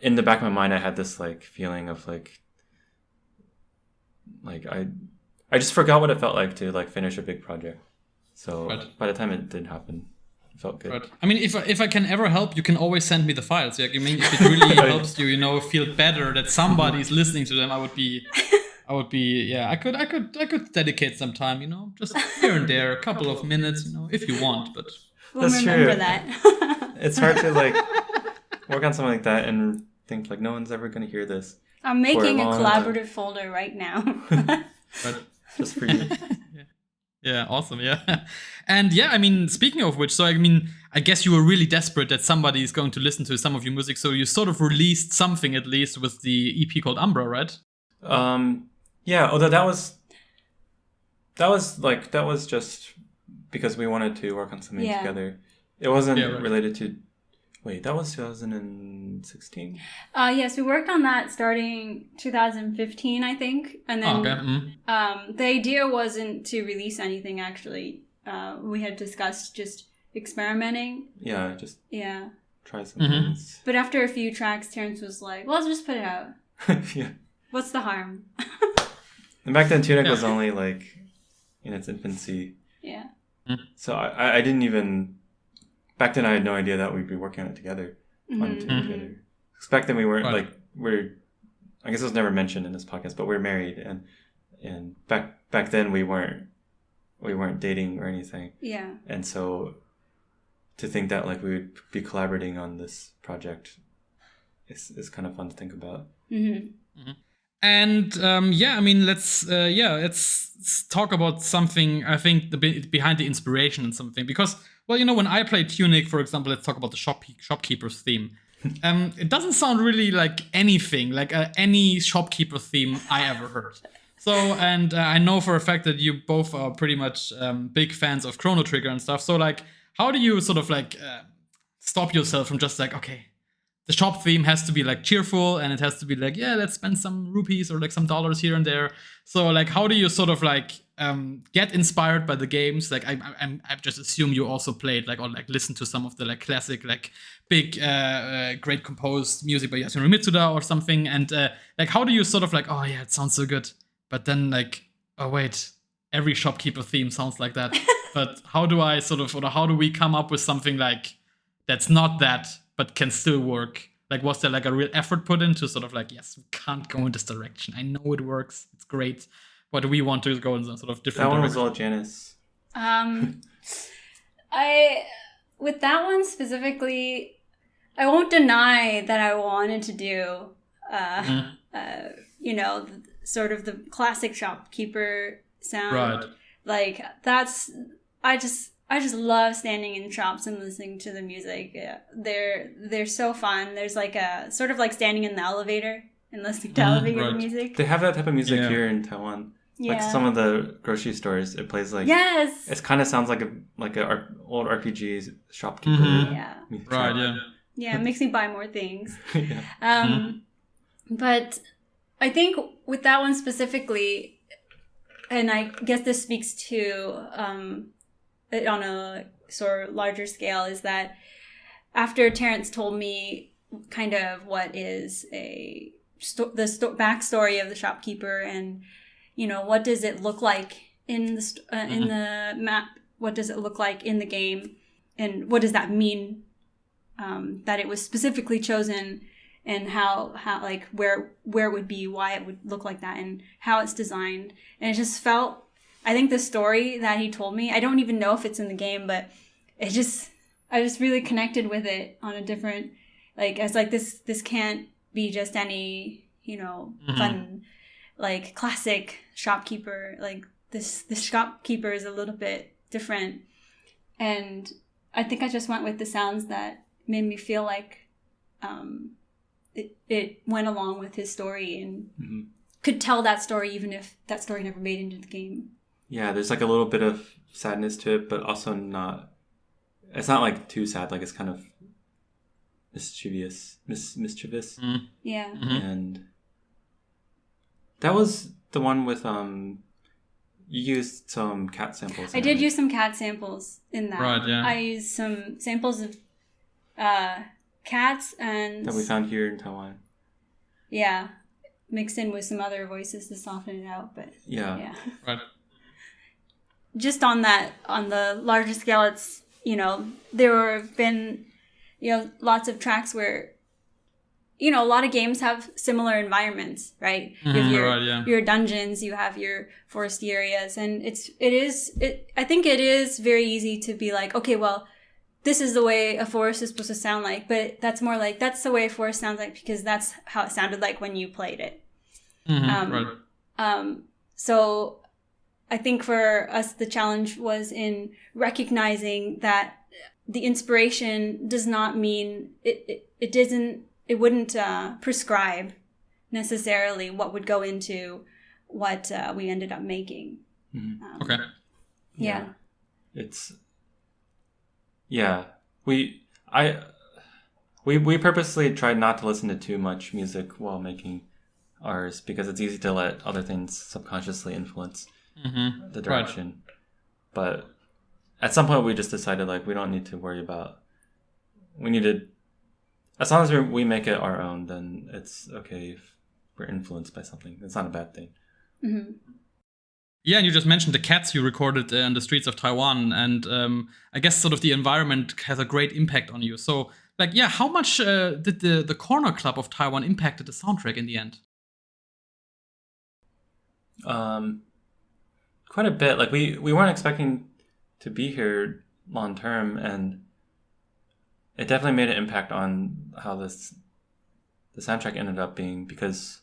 in the back of my mind, I had this like feeling of like I just forgot what it felt like to like finish a big project. So by the time it did happen, it felt good. I mean, if I can ever help, you can always send me the files. Like, I mean, if it really helps you, feel better that somebody's listening to them, I would be, I could dedicate some time, just here and there, a couple of minutes, if you want, but. We'll remember that. It's hard to like work on something like that and think like no one's ever going to hear this. I'm making a collaborative folder right now. Just for you. Yeah, awesome. Yeah. And yeah, I mean, speaking of which, so I mean, I guess you were really desperate that somebody is going to listen to some of your music. So you sort of released something at least with the EP called Umbra, right? Yeah, although that was just because we wanted to work on something together. It wasn't related to. Wait, that was 2016? Yes, we worked on that starting 2015, I think. And then the idea wasn't to release anything, actually. We had discussed just experimenting. Yeah, just try some things. But after a few tracks, Terrence was like, well, let's just put it out. Yeah. What's the harm? And back then, Tunic was only like in its infancy. Yeah. So I didn't even... Back then, I had no idea that we'd be working on it together. On it together. Because back then, we weren't I guess it was never mentioned in this podcast, but we're married, and back then we weren't dating or anything. Yeah. And so to think that like we would be collaborating on this project is kind of fun to think about. And I mean, let's talk about something. I think behind the inspiration and something, because when I play Tunic, for example, let's talk about the shopkeeper's theme. It doesn't sound really like anything like any shopkeeper theme I ever heard. So, and I know for a fact that you both are pretty much big fans of Chrono Trigger and stuff. So, like, how do you sort of like stop yourself from just like, okay, the shop theme has to be like cheerful and it has to be like, yeah, let's spend some rupees or like some dollars here and there. So, like, how do you sort of like get inspired by the games? Like, I just assume you also played like or like listen to some of the like classic like big great composed music by Yasunori Mitsuda or something. And like, how do you sort of like, oh yeah, it sounds so good. But then, like, oh, wait, every shopkeeper theme sounds like that. But how do I sort of, or how do we come up with something like that's not that, but can still work? Like, was there like a real effort put into sort of like, yes, we can't go in this direction. I know it works. It's great. But we want to go in some sort of different direction. That one was all Janice. With that one specifically, I won't deny that I wanted to do, sort of the classic shopkeeper sound. Right. Like I just love standing in shops and listening to the music. They're so fun. There's like a sort of like standing in the elevator and listening to elevator music. They have that type of music here in Taiwan. Yeah. Like some of the grocery stores, it plays like it kind of sounds like a old RPG shopkeeper. Music. Right. Yeah. Yeah, it makes me buy more things. Yeah. But I think with that one specifically, and I guess this speaks to it on a sort of larger scale, is that after Terrence told me kind of what is the backstory of the shopkeeper, and what does it look like in the map, what does it look like in the game, and what does that mean, that it was specifically chosen. And how like where it would be, why it would look like that, and how it's designed. And it just felt, I think the story that he told me, I don't even know if it's in the game, but I just really connected with it on a different, like, as like this can't be just any, fun, like classic shopkeeper. Like this shopkeeper is a little bit different. And I think I just went with the sounds that made me feel like, it went along with his story and could tell that story even if that story never made it into the game. Yeah, there's like a little bit of sadness to it, but also not... It's not like too sad, like it's kind of mischievous. Yeah. And that was the one with... You used some cat samples. I did use some cat samples in that. Right, yeah. I used some samples of... cats and that we found here in Taiwan. Yeah, mixed in with some other voices to soften it out, but yeah. Right. Just on the larger scale, it's there have been lots of tracks where a lot of games have similar environments, right? You have your dungeons, you have your foresty areas, and I think it is very easy to be like, okay, well, this is the way a forest is supposed to sound like, but that's more like, that's the way a forest sounds like because that's how it sounded like when you played it. Right. So I think for us, the challenge was in recognizing that the inspiration does not mean it wouldn't prescribe necessarily what would go into what we ended up making. Mm-hmm. Okay. Yeah. We purposely tried not to listen to too much music while making ours because it's easy to let other things subconsciously influence the direction. Right. But at some point we just decided like we don't need to worry about. We need to, as long as we make it our own, then it's okay if we're influenced by something. It's not a bad thing. Mm-hmm. Yeah, and you just mentioned the cats you recorded in the streets of Taiwan, and I guess sort of the environment has a great impact on you. So, like, yeah, how much did the Corner Club of Taiwan impacted the soundtrack in the end? Quite a bit. Like we weren't expecting to be here long term, and it definitely made an impact on how the soundtrack ended up being because.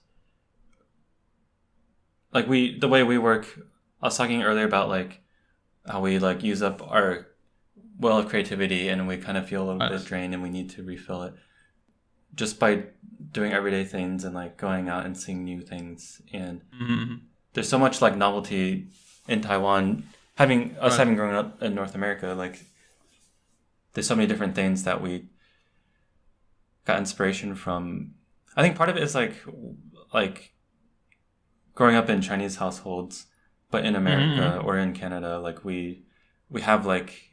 Like the way we work, I was talking earlier about like how we like use up our well of creativity and we kind of feel a little bit drained and we need to refill it just by doing everyday things and like going out and seeing new things. And there's so much like novelty in Taiwan. Having grown up in North America, like there's so many different things that we got inspiration from. I think part of it is like growing up in Chinese households, but in America or in Canada, like we have like,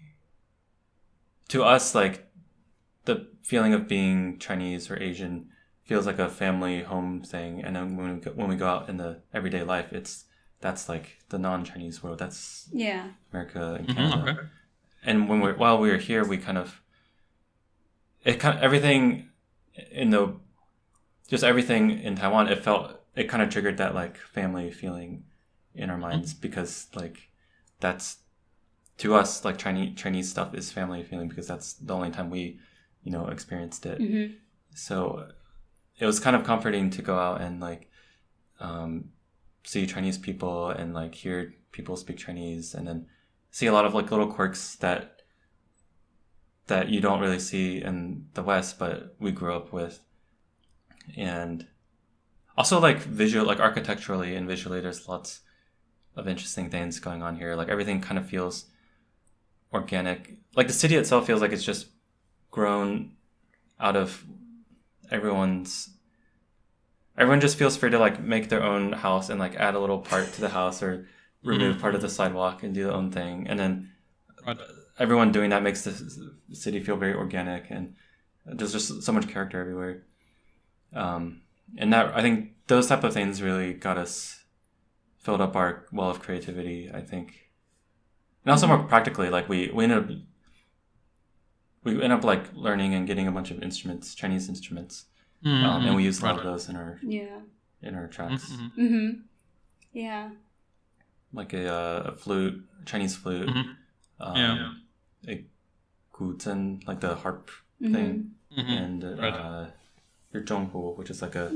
to us, like the feeling of being Chinese or Asian feels like a family home thing. And then when we go out in the everyday life, that's like the non-Chinese world. That's America and Canada. Okay. And while we were here, we everything in Taiwan, it kind of triggered that like family feeling in our minds because like that's to us like Chinese stuff is family feeling because that's the only time we experienced it. Mm-hmm. So it was kind of comforting to go out and like see Chinese people and like hear people speak Chinese and then see a lot of like little quirks that you don't really see in the West but we grew up with. And also, like visual, like architecturally and visually, there's lots of interesting things going on here. Like everything kind of feels organic. Like the city itself feels like it's just grown out of everyone just feels free to like make their own house and like add a little part to the house or remove part of the sidewalk and do their own thing. And then everyone doing that makes the city feel very organic and there's just so much character everywhere. And that I think those type of things really got us filled up our well of creativity, I think. And also more practically, like we end up like learning and getting a bunch of instruments, Chinese instruments, and we use a lot of those in our tracks. Yeah. Like a flute, Chinese flute, a guzhen, like the harp thing, and your zhonghu, which is like a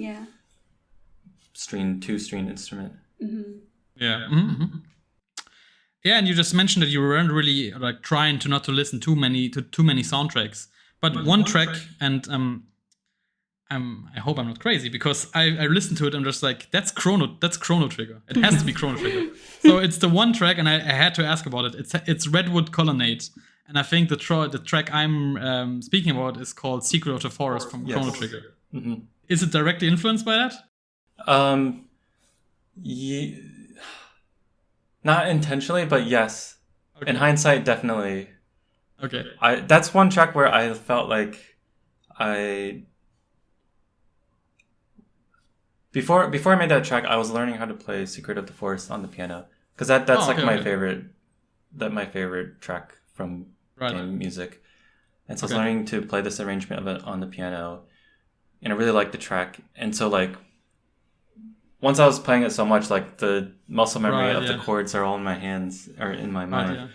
two-string instrument. Yeah. Yeah, and you just mentioned that you weren't really like trying to not to listen too many soundtracks, but one track, and I hope I'm not crazy because I listened to it and I'm just like that's Chrono Trigger. It has to be Chrono Trigger. So it's the one track, and I had to ask about it. It's Redwood Colonnade, and I think the track I'm speaking about is called Secret of the Forest from Chrono Trigger. Mm-hmm. Is it directly influenced by that? Not intentionally, but yes. Okay. In hindsight, definitely. Okay. That's one track where I felt like before I made that track, I was learning how to play Secret of the Forest on the piano because that's my favorite track from game music, and so I was learning to play this arrangement of it on the piano, and I really liked the track, and so like once I was playing it so much, like the muscle memory of the chords are all in my hands or in my mind.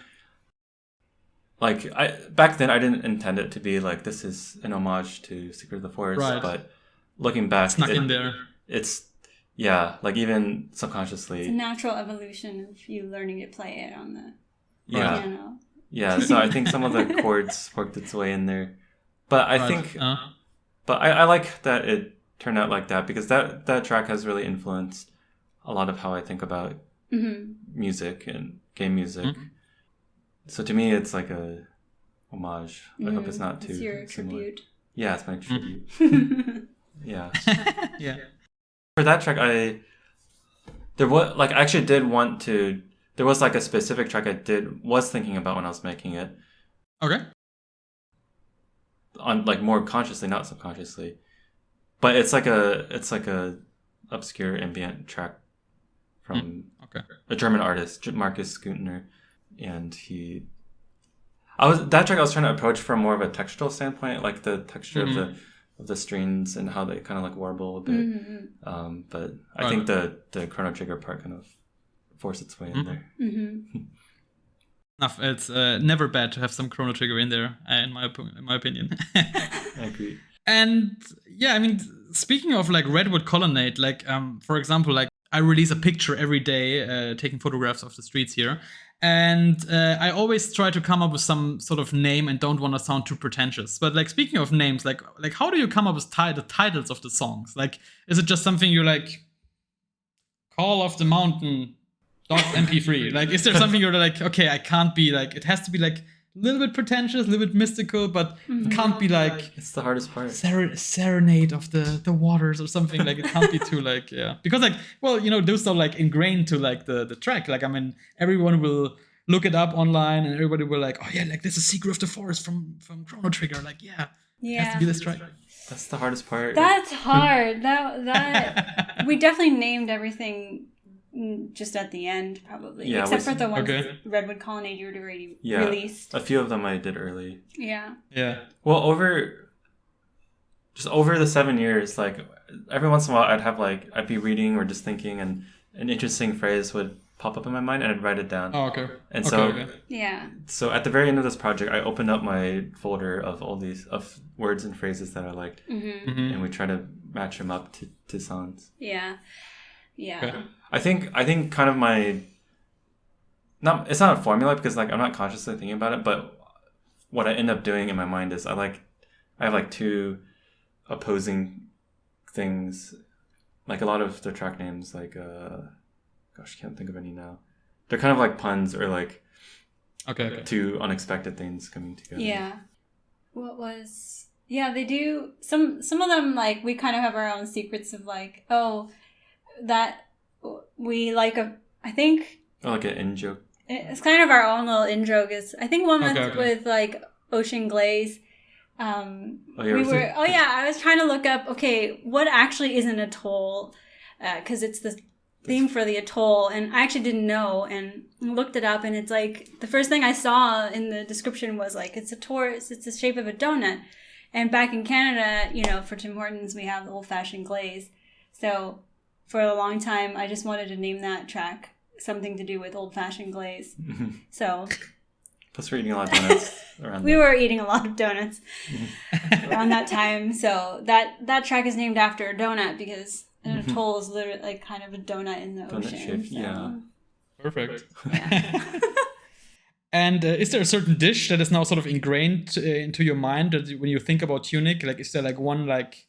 Like back then I didn't intend it to be like this is an homage to Secret of the Forest, but looking back, snuck in there. It's Yeah, like even It's a subconsciously. natural evolution of you learning to play it on the Yeah. piano. Yeah, so I think some of the chords worked its way in there. But I think but I like that it turned out like that, because that track has really influenced a lot of how I think about music and game music. So to me, it's like a homage. I hope it's not too It's your similar. tribute. Yeah, it's my tribute. Yeah. Yeah. For that track, I actually did want to. There was like a specific track was thinking about when I was making it, Okay. on like more consciously, not subconsciously. But it's like a obscure ambient track from a German artist, Markus Güntner, and that track I was trying to approach from more of a textural standpoint, like the texture of the strings and how they kind of like warble a bit. But I think the Chrono Trigger part kind of forced its way in there. Enough. It's never bad to have some Chrono Trigger in there, in my opinion. I agree. And yeah, I mean, speaking of like Redwood Colonnade, like for example, like I release a picture every day, taking photographs of the streets here, and I always try to come up with some sort of name and don't want to sound too pretentious. But like speaking of names, like how do you come up with the titles of the songs? Like, is it just something you like? Call of the Mountain. .mp3. Like, is there something you're like, okay, I can't be like, it has to be like a little bit pretentious, a little bit mystical, but it can't be like it's the hardest part. Serenade of the waters or something. Like, it can't be too like, yeah, because like, well, you know, those are like ingrained to like the track. Like, I mean, everyone will look it up online and everybody will like, oh yeah, like this is Secret of the Forest from Chrono Trigger. Like, yeah, it has to be this track. That's the hardest part. That's hard. That we definitely named everything just at the end, probably. Yeah, except for the ones Redwood Colonnade you already released. A few of them I did early. Yeah. Well, over the 7 years, like every once in a while I'd be reading or just thinking, and an interesting phrase would pop up in my mind and I'd write it down. Oh, okay. And Yeah. So at the very end of this project, I opened up my folder of all these of words and phrases that I liked, and we try to match them up to songs. Yeah. Okay. I think kind of it's not a formula, because like I'm not consciously thinking about it, but what I end up doing in my mind is I have like two opposing things, like a lot of the track names, like gosh, I can't think of any now. They're kind of like puns or like two unexpected things coming together. Yeah. They do some of them, like we kind of have our own secrets of like, oh, that we like I think like an in joke. It's kind of our own little in joke. Is I think one with like ocean glaze. I was trying to look up what actually is an atoll, because it's the theme for the atoll, and I actually didn't know and looked it up, and it's like the first thing I saw in the description was like it's the shape of a donut, and back in Canada, you know, for Tim Hortons we have the old-fashioned glaze, so for a long time I just wanted to name that track something to do with old-fashioned glaze. So plus we're eating a lot of donuts around we were eating a lot of donuts around that time, so that track is named after a donut, because an atoll is literally like kind of a donut in the ocean. Shape, so. Yeah. Perfect. Yeah. And is there a certain dish that is now sort of ingrained into your mind that when you think about Tunic? Like, is there like one like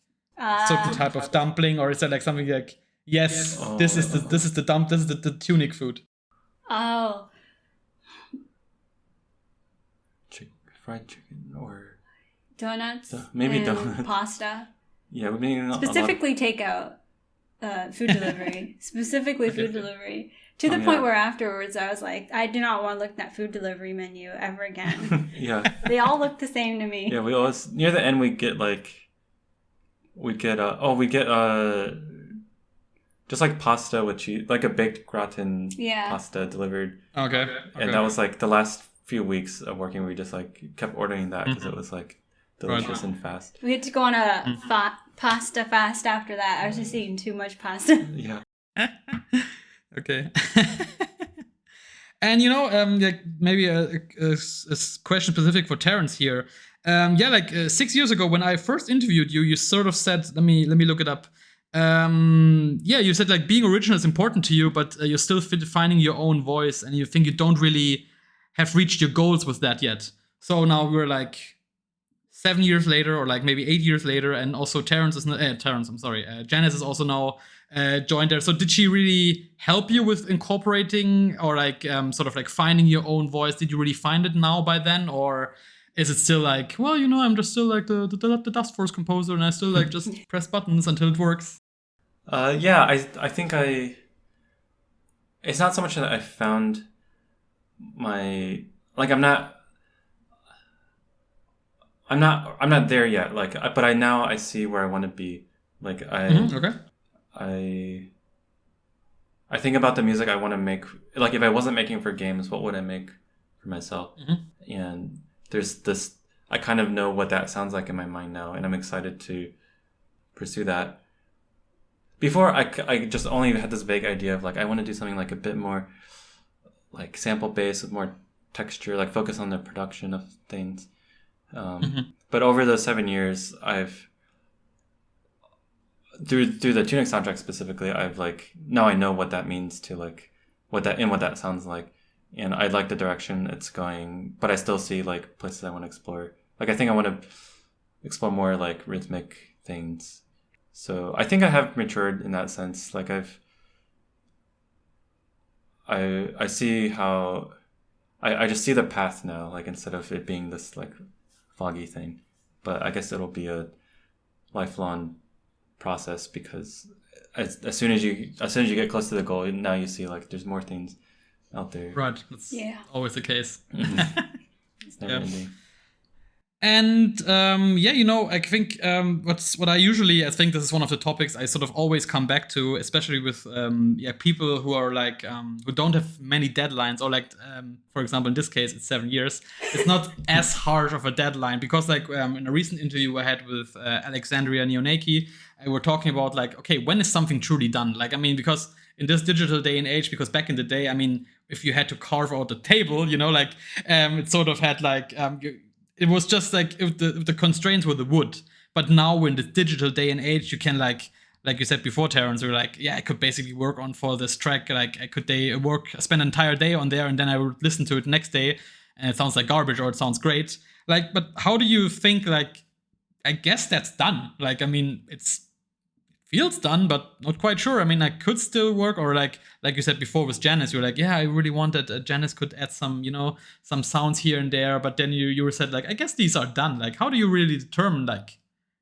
certain type of dumpling, or is there like something like, yes, this is the Tunic food? Oh. Fried chicken or donuts. Maybe and donuts. Pasta. Yeah, we've been specifically takeout. Food delivery. Specifically food delivery. To the point where afterwards I was like, I do not want to look at that food delivery menu ever again. Yeah. They all look the same to me. Yeah, we always, near the end we get just like pasta with cheese, like a baked gratin pasta delivered. Okay. And that was like the last few weeks of working, we just like kept ordering that because it was like delicious and fast. We had to go on a pasta fast after that. I was just eating too much pasta. Yeah. Okay. And like maybe a question specific for Terrence here. 6 years ago when I first interviewed you, you sort of said, let me look it up. yeah, you said like being original is important to you, but you're still finding your own voice, and you think you don't really have reached your goals with that yet. So now we're like 7 years later, or like maybe 8 years later, and also Janice is also now joined there. So did she really help you with incorporating, or like sort of like finding your own voice? Did you really find it now by then, or is it still like, well, I'm just still like the Dust Force composer, and I still like just press buttons until it works? Yeah, I think it's not so much that I found my, like, I'm not there yet. Like, but I see where I want to be. Like, Okay. I think about the music I want to make. Like, if I wasn't making for games, what would I make for myself? And there's this, I kind of know what that sounds like in my mind now, and I'm excited to pursue that. Before, I just only had this vague idea of like, I want to do something like a bit more like sample based with more texture, like focus on the production of things. But over those 7 years, I've through the Tunic soundtrack specifically, I've like, now I know what that means to like what that sounds like, and I like the direction it's going. But I still see like places I want to explore. Like, I think I want to explore more like rhythmic things. So I think I have matured in that sense. Like, I see how I just see the path now, like, instead of it being this like foggy thing. But I guess it'll be a lifelong process, because as soon as you get close to the goal, now you see like there's more things out there. Right. That's always the case. It's never ending. And I think what I think this is one of the topics I sort of always come back to, especially with people who are like who don't have many deadlines, or like for example in this case it's 7 years. It's not as harsh of a deadline, because like in a recent interview I had with Alexandria Neonaki, we're talking about like, okay, when is something truly done? Like, I mean, because in this digital day and age, because back in the day, I mean, if you had to carve out a table, it sort of had like it was just like if the constraints were the wood. But now in the digital day and age, you can like you said before, Terrence, you're like, yeah, I could basically work on for this track. Like, I could spend an entire day on there, and then I would listen to it next day, and it sounds like garbage or it sounds great. Like, but how do you think, like, I guess that's done. Like, I mean, it feels done, but not quite sure. I mean, I could still work, or like you said before with Janice, you're like, yeah, I really wanted Janice could add some, some sounds here and there. But then you said like, I guess these are done. Like, how do you really determine like,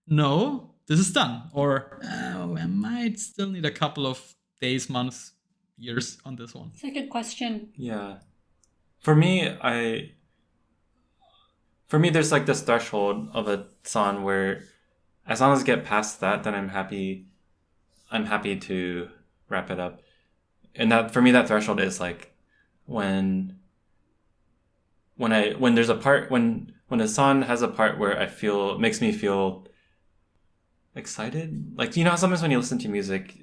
no, this is done, or I might still need a couple of days, months, years on this one? It's a good question. Yeah, for me, there's like this threshold of a song where, as long as I get past that, then I'm happy to wrap it up. And that, for me, that threshold is like when there's a part, when a song has a part where makes me feel excited. Like, how sometimes when you listen to music,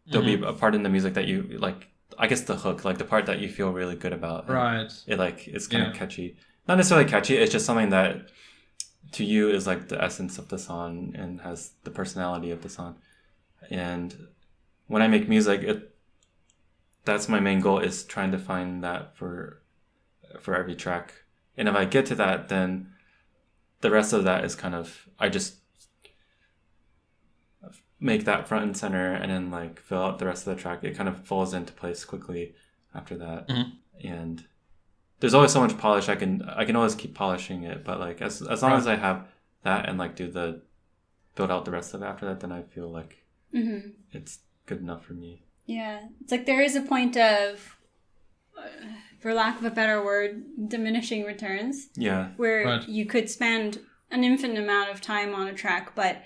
there'll be a part in the music that you like, I guess the hook, like the part that you feel really good about. Right. It's kind of catchy. Not necessarily catchy, it's just something that to you is like the essence of the song and has the personality of the song. And when I make music, that's my main goal, is trying to find that for every track. And if I get to that, then the rest of that is kind of, I just make that front and center, and then like fill out the rest of the track. It kind of falls into place quickly after that. And there's always so much polish. I can always keep polishing it, but like as long as I have that and like build out the rest of it after that, then I feel like it's good enough for me. Yeah, it's like there is a point of, for lack of a better word, diminishing returns. Yeah, where you could spend an infinite amount of time on a track, but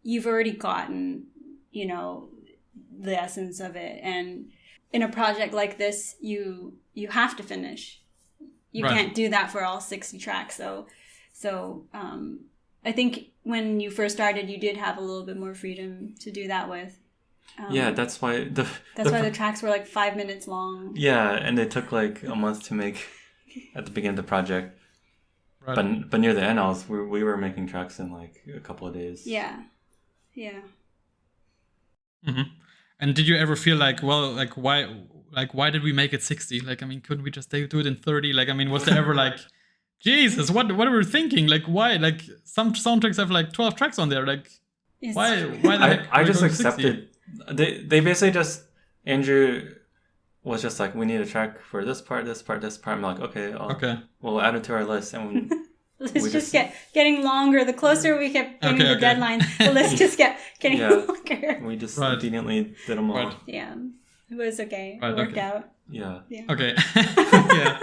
you've already gotten, the essence of it. And in a project like this, you have to finish. You can't do that for all 60 tracks. So I think when you first started, you did have a little bit more freedom to do that with. That's why the tracks were like 5 minutes long. Yeah, and they took like a month to make at the beginning of the project. Right. But near the end, we were making tracks in like a couple of days. Yeah. Mm-hmm. And did you ever feel like, well, like why did we make it 60? Like, I mean, couldn't we just do it in 30? Like, I mean, was there ever like, Jesus, what are we thinking? Like, why? Like, some soundtracks have like 12 tracks on there. Like, why the heck? I are we just going accepted. 60? They basically just, Andrew was just like, we need a track for this part, this part, this part. I'm like, okay, we'll add it to our list, and It's just getting longer. The closer we kept getting the deadline, the list just kept getting longer. We just conveniently did them all. Right. Yeah, it was okay. It worked out. Yeah. Okay. Yeah.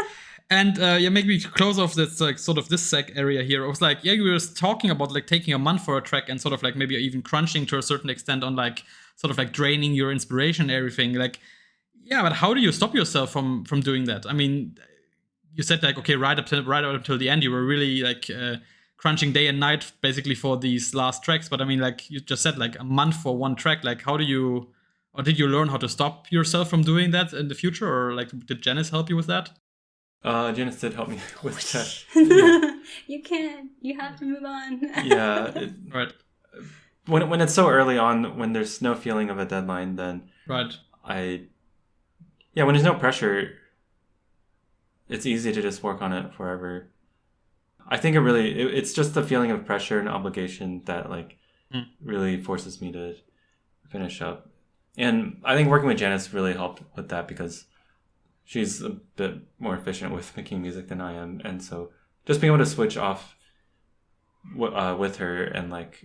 And maybe close off this like sort of this sec area here. I was like, you were talking about like taking a month for a track and sort of like maybe even crunching to a certain extent on like sort of like draining your inspiration and everything. Like, yeah, but how do you stop yourself from doing that? I mean, you said like, okay, right up until the end, you were really like crunching day and night basically for these last tracks. But I mean, like you just said, like a month for one track. Like, how do you, or did you learn how to stop yourself from doing that in the future, or like did Janice help you with that? Janice did help me with that. You can't. You have to move on. Right. When it's so early on, when there's no feeling of a deadline, then right. When there's no pressure, it's easy to just work on it forever. I think it's just the feeling of pressure and obligation that like really forces me to finish up. And I think working with Janice really helped with that because she's a bit more efficient with making music than I am. And so just being able to switch off with her and like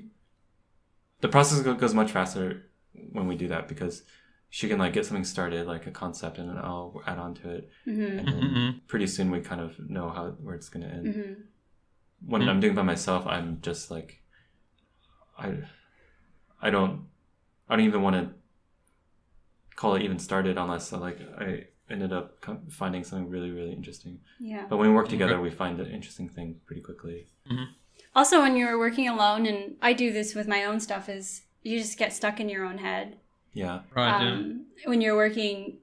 the process goes much faster when we do that because she can like get something started, like a concept, and then I'll add on to it. Mm-hmm. And then pretty soon we kind of know where it's going to end. Mm-hmm. When I'm doing by myself, I'm just like, I don't even want to call it even started unless like I ended up finding something really, really interesting. Yeah. But when we work together, we find an interesting thing pretty quickly. Mm-hmm. Also, when you're working alone, and I do this with my own stuff, is you just get stuck in your own head. Yeah. Right. When you're working,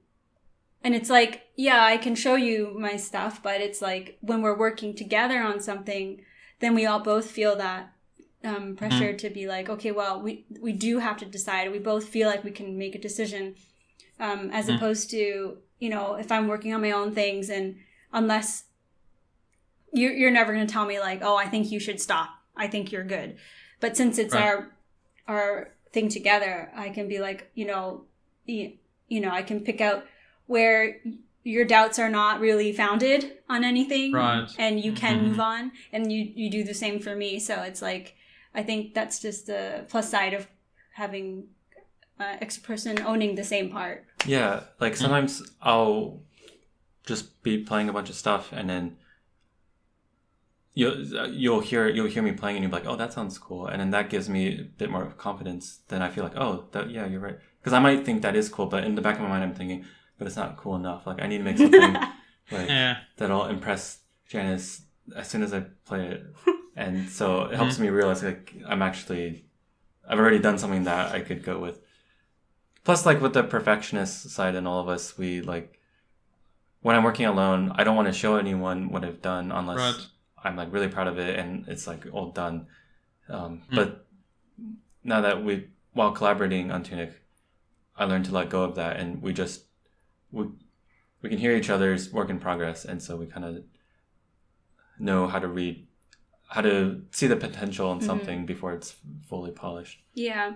and it's like, yeah, I can show you my stuff, but it's like when we're working together on something, then we all both feel that pressure to be like, okay, well, we do have to decide. We both feel like we can make a decision, as opposed to, you know, if I'm working on my own things, and unless you're never going to tell me like, oh, I think you should stop. I think you're good. But since it's our thing together, I can be like, you know, I can pick out where your doubts are not really founded on anything, and you can move on, and you do the same for me. So it's like, I think that's just the plus side of having extra person owning the same part. Yeah, like sometimes I'll just be playing a bunch of stuff, and then you'll hear me playing, and you'll be like, oh, that sounds cool, and then that gives me a bit more confidence. Then I feel like, oh, you're right, because I might think that is cool, but in the back of my mind I'm thinking, but it's not cool enough. Like I need to make something that'll impress Janice as soon as I play it, and so it helps me realize like I've already done something that I could go with. Plus, like with the perfectionist side in all of us, we like when I'm working alone, I don't want to show anyone what I've done unless I'm like really proud of it and it's like all done. But now that while collaborating on Tunic, I learned to let go of that, and we can hear each other's work in progress, and so we kind of know how to see the potential in something before it's fully polished. Yeah.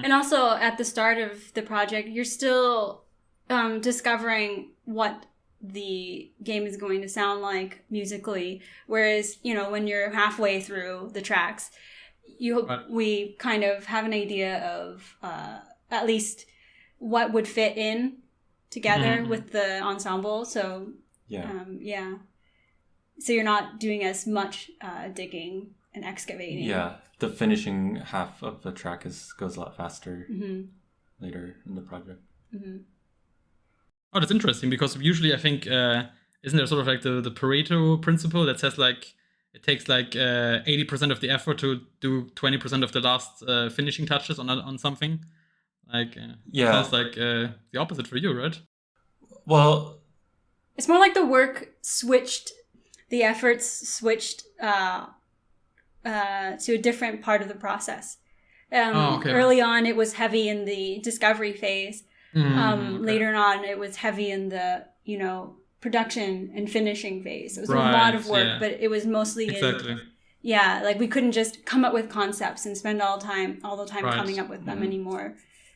And also at the start of the project, you're still discovering what the game is going to sound musically. Whereas, you know, when you're halfway through the tracks, we kind of have an idea of at least what would fit in together with the ensemble. So, so you're not doing as much digging and excavating. Yeah, the finishing half of the track goes a lot faster later in the project. Mm-hmm. Oh, that's interesting, because usually I think isn't there sort of like the Pareto principle that says like it takes like 80% of the effort to do 20% of the last finishing touches on something. Like sounds like the opposite for you, right? Well, it's more like the efforts switched to a different part of the process. Early on, it was heavy in the discovery phase. Later on, it was heavy in the, production and finishing phase. It was a lot of work, but it was mostly like we couldn't just come up with concepts and spend all the time coming up with them anymore.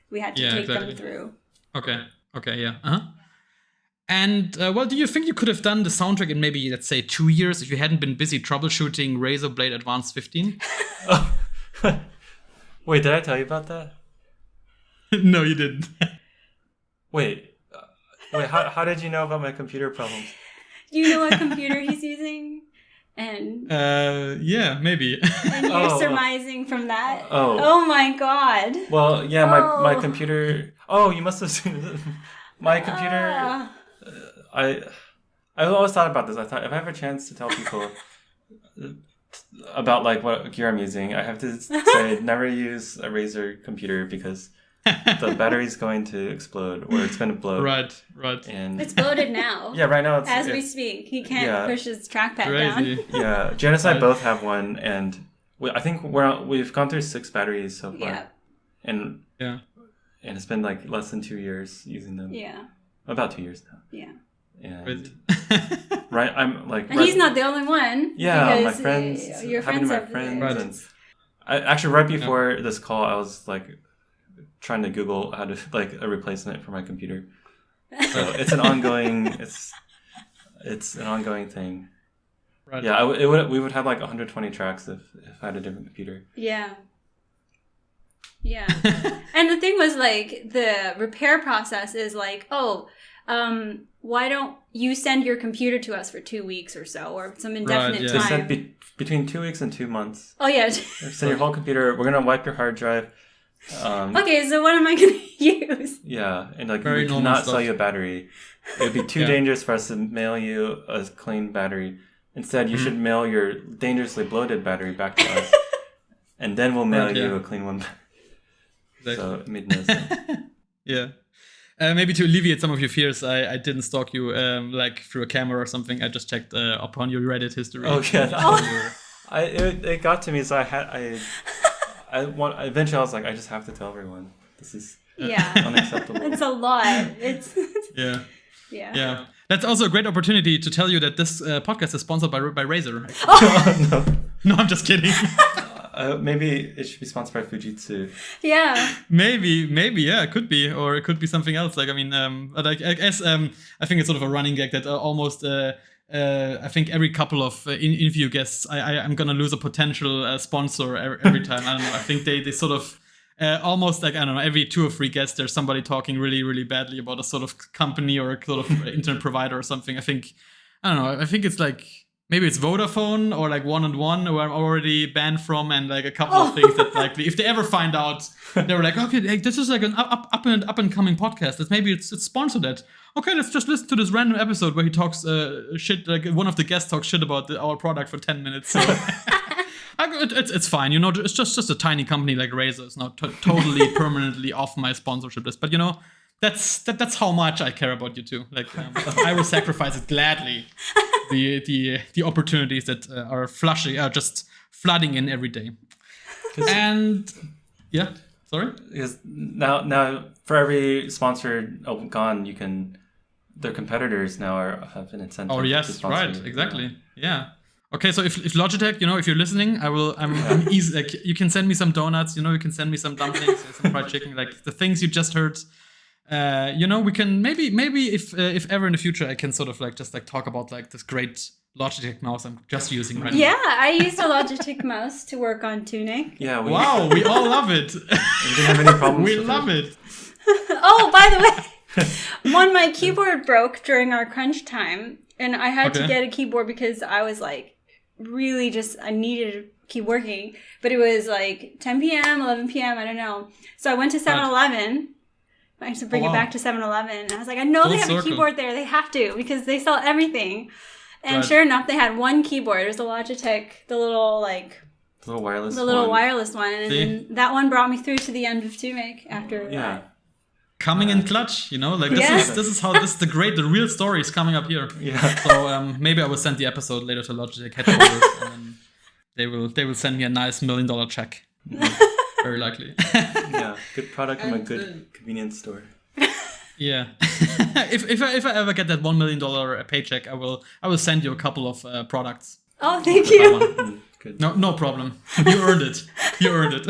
We had to take them through. Okay, yeah. And, do you think you could have done the soundtrack in maybe, let's say, 2 years if you hadn't been busy troubleshooting Razer Blade Advance 15? Wait, did I tell you about that? No, you didn't. Wait, how did you know about my computer problems? Do you know what computer he's using? And yeah, maybe. And you're surmising from that? Oh my god. Well, yeah, my computer... Oh, you must have seen it. My computer... I always thought about this. I thought if I have a chance to tell people about like what gear I'm using, I have to say never use a Razer computer because the battery's going to explode or it's going to blow. Right. And it's bloated now. Yeah, right now it's... As we speak. He can't push his trackpad down. Yeah, Janice and I both have one and I think we've gone through 6 batteries so far. Yeah. And it's been like less than 2 years using them. Yeah. About 2 years now. Yeah. And I'm like... And he's not the only one. Yeah, my friends. Your friends have... And actually, right before this call, I was like trying to Google how to like a replacement for my computer. So it's an ongoing... It's an ongoing thing. Right. Yeah, we would have like 120 tracks if I had a different computer. Yeah. Yeah. And the thing was like the repair process is like, why don't you send your computer to us for 2 weeks or so, or some indefinite time? They said between 2 weeks and 2 months. Oh, yeah. Send your whole computer. We're going to wipe your hard drive. Okay, so what am I going to use? Yeah, and like we cannot sell you a battery. It would be too dangerous for us to mail you a clean battery. Instead, you should mail your dangerously bloated battery back to us. And then we'll mail you a clean one. Exactly. So it made no sense. Yeah. Maybe to alleviate some of your fears, I didn't stalk you like through a camera or something. I just checked upon your Reddit history. Oh yeah, it got to me. So eventually I was like, I just have to tell everyone. This is unacceptable. It's a lot. It's yeah. That's also a great opportunity to tell you that this podcast is sponsored by Razer. No, I'm just kidding. Maybe it should be sponsored by Fujitsu. Yeah. Maybe, yeah, it could be, or it could be something else. Like, I mean, I guess I think it's sort of a running gag that almost I think every couple of interview guests, I'm gonna lose a potential sponsor every time. I don't know. I think they sort of almost like, I don't know, every 2 or 3 guests there's somebody talking really, really badly about a sort of company or a sort of internet provider or something. I think it's like. Maybe it's Vodafone or like 1&1 who I'm already banned from, and like a couple of things that like if they ever find out, they were like, okay, this is like an up and coming podcast. It's sponsored it. Okay, let's just listen to this random episode where he talks shit, like one of the guests talks shit about our product for 10 minutes. So it's fine, it's just a tiny company like Razer. It's not totally permanently off my sponsorship list, but that's how much I care about you too. Like I will sacrifice it gladly. The opportunities that are just flooding in every day. And sorry. Because now for every sponsored gone, their competitors now have an incentive. Oh yes, right, exactly. Yeah. Okay, so if Logitech, if you're listening, I'm easy. Like you can send me some donuts. You can send me some dumplings, some fried chicken, like the things you just heard. We can maybe if ever in the future I can sort of like just like talk about like this great Logitech mouse I'm just using right now. Yeah, I used a Logitech mouse to work on Tunic. Yeah. We all love it. We didn't have any problems. We love it. Oh, by the way, my keyboard broke during our crunch time, and I had to get a keyboard because I was like really I needed to keep working, but it was like 10 p.m., 11 p.m. I don't know. So I went to 7-Eleven. I used to bring it back to 7-Eleven. And I was like, I know they have a keyboard there. They have to because they sell everything. And sure enough, they had one keyboard. It was the Logitech, the little wireless one. And then that one brought me through to the end of Tunic after that. Coming in clutch, like this is how the real story is coming up here. Yeah. So maybe I will send the episode later to Logitech headquarters and then they will send me a nice $1 million check. Very likely. Yeah, good product from a And, good convenience store. Yeah. if I ever get that $1 million paycheck, I will send you a couple of products. Oh, thank you. Good. No problem. You earned it. You earned it.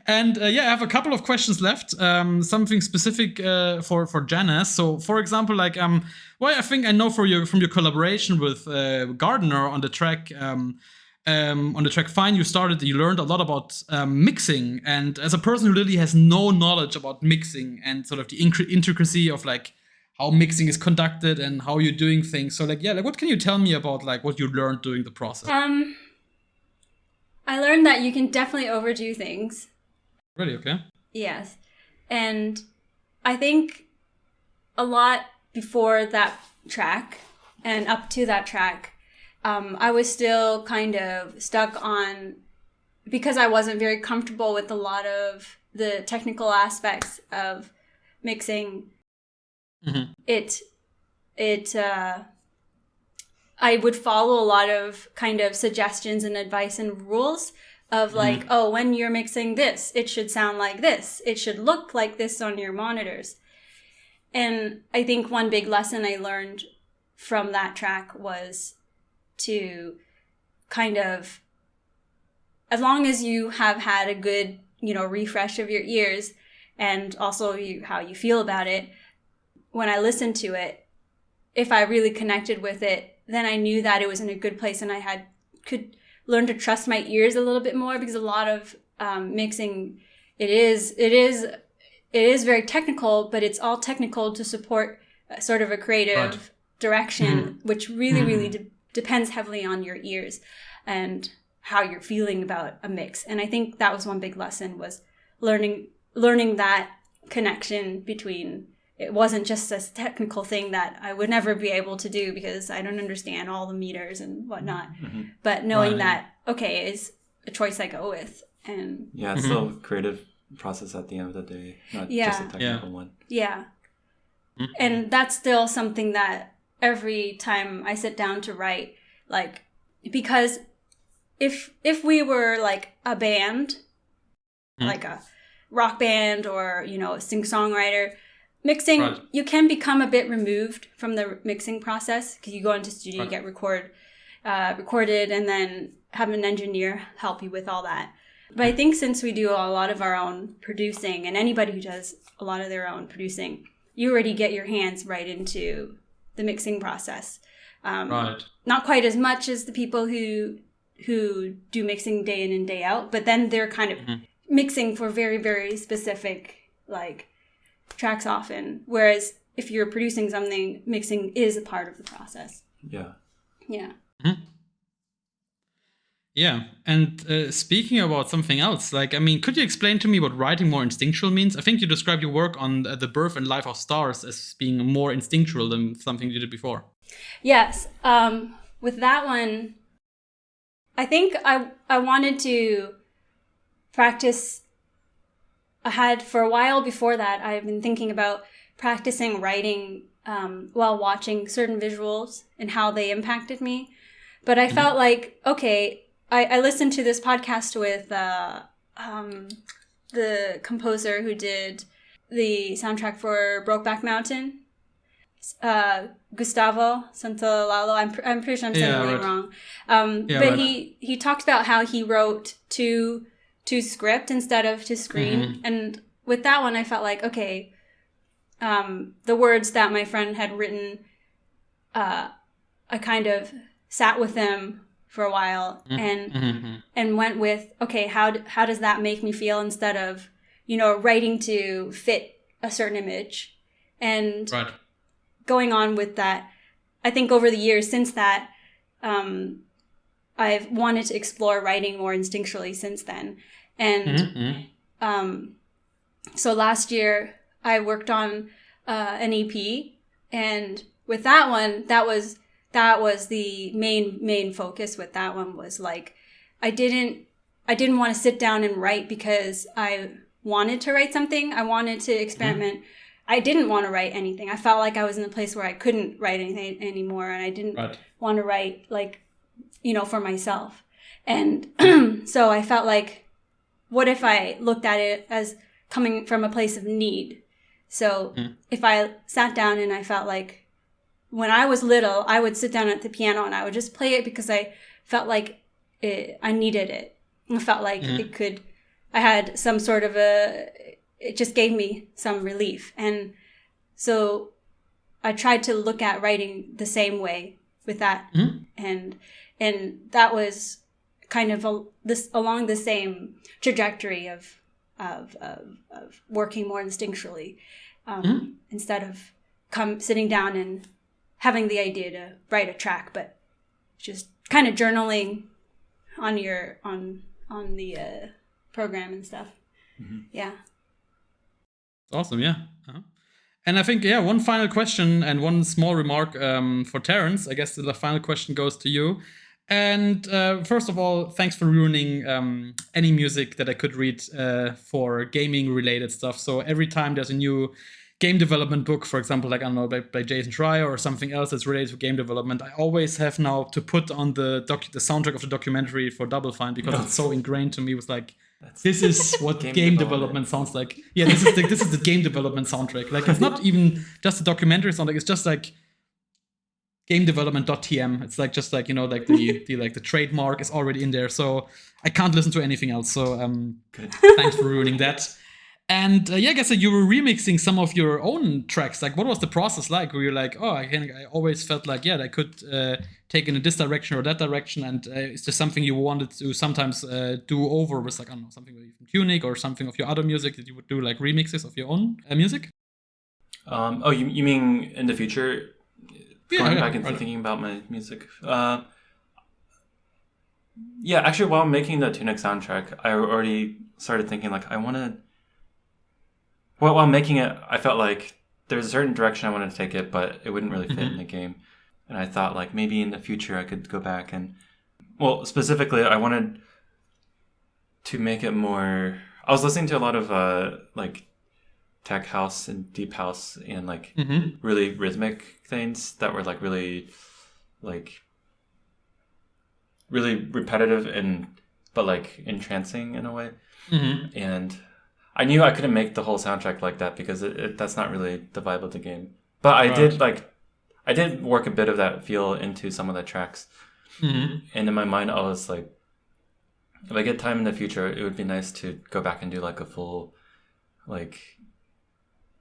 And I have a couple of questions left. Something specific for Janice. So, for example, like I think I know from your collaboration with Gardner on the track. On the track Fine, you learned a lot about mixing, and as a person who really has no knowledge about mixing and sort of the intricacy of like how mixing is conducted and how you're doing things. So like what can you tell me about like what you learned during the process? I learned that you can definitely overdo things. Really? Okay. Yes. And I think a lot before that track and up to that track, I was still kind of stuck on, because I wasn't very comfortable with a lot of the technical aspects of mixing. Mm-hmm. I would follow a lot of kind of suggestions and advice and rules of like, oh, when you're mixing this, it should sound like this. It should look like this on your monitors. And I think one big lesson I learned from that track was to kind of, as long as you have had a good, refresh of your ears and also how you feel about it, when I listened to it, if I really connected with it, then I knew that it was in a good place, and I could learn to trust my ears a little bit more, because a lot of mixing, it is very technical, but it's all technical to support sort of a creative direction, which really, really depends heavily on your ears and how you're feeling about a mix. And I think that was one big lesson, was learning that connection between, it wasn't just a technical thing that I would never be able to do because I don't understand all the meters and whatnot. But knowing that, okay, is a choice I go with. And yeah, it's still a creative process at the end of the day, not just a technical one. Yeah. And that's still something that every time I sit down to write, like, because if we were like a band, like a rock band or, a sing-songwriter, mixing, you can become a bit removed from the mixing process, because you go into studio, you get recorded, and then have an engineer help you with all that. But I think since we do a lot of our own producing, and anybody who does a lot of their own producing, you already get your hands right into the mixing process. Not quite as much as the people who do mixing day in and day out, but then they're kind of mixing for very, very specific, like, tracks often. Whereas if you're producing something, mixing is a part of the process. Yeah. Yeah. And speaking about something else, like, could you explain to me what writing more instinctual means? I think you described your work on The Birth and Life of Stars as being more instinctual than something you did before. Yes. With that one, I think I wanted to practice. I had, for a while before that, I've been thinking about practicing writing while watching certain visuals and how they impacted me. But I felt like, okay, I listened to this podcast with the composer who did the soundtrack for Brokeback Mountain, Gustavo Santaolalla. I'm pretty sure I'm saying it really wrong. But he talked about how he wrote to script instead of to screen. And with that one, I felt like, okay, the words that my friend had written, I kind of sat with them for a while and went with, okay, how does that make me feel, instead of, writing to fit a certain image. And going on with that, I think over the years since that, I've wanted to explore writing more instinctually since then. And so last year I worked on an EP, and with that one, that was the main focus. With that one was like, I didn't want to sit down and write because I wanted to write something. I wanted to experiment. I didn't want to write anything. I felt like I was in a place where I couldn't write anything anymore, and I didn't want to write, like, for myself. And so I felt like what if I looked at it as coming from a place of need? So if I sat down and I felt like when I was little, I would sit down at the piano and I would just play it because I felt like I needed it. I felt like I had some sort of it just gave me some relief. And so I tried to look at writing the same way with that. And that was kind of along the same trajectory of working more instinctually, instead of sitting down and having the idea to write a track, but just kind of journaling on the program and stuff. Yeah. Awesome. Yeah. And I think, one final question and one small remark for Terrence. I guess the final question goes to you. And first of all, thanks for ruining any music that I could read for gaming related stuff. So every time there's a new game development book, for example, like, I don't know, by Jason Schreier or something else that's related to game development, I always have now to put on the soundtrack of the documentary for Double Fine, because it's so ingrained to me with like, this is what game development sounds like. Yeah, this is the game development soundtrack. Like, it's not even just a documentary soundtrack, it's just like game development.tm. It's like just like, like the trademark is already in there, so I can't listen to anything else. So thanks for ruining that. And I guess you were remixing some of your own tracks. Like, what was the process like? Where you're like, I always felt like, I could take in this direction or that direction, and it's just something you wanted to sometimes do over with, like, I don't know, something from Tunic or something of your other music that you would do, like remixes of your own music? You mean in the future? Going back and thinking about my music. Actually, while making the Tunic soundtrack, I already started thinking, like, while making it, I felt like there's a certain direction I wanted to take it, but it wouldn't really fit in the game. And I thought, like, maybe in the future I could go back and... Well, specifically, I wanted to make it more... I was listening to a lot of, like, tech house and deep house and, like, really rhythmic things that were, like, really repetitive but, like, entrancing in a way. And I knew I couldn't make the whole soundtrack like that because that's not really the vibe of the game. But I did work a bit of that feel into some of the tracks. And in my mind, I was like, if I get time in the future, it would be nice to go back and do like a full, like,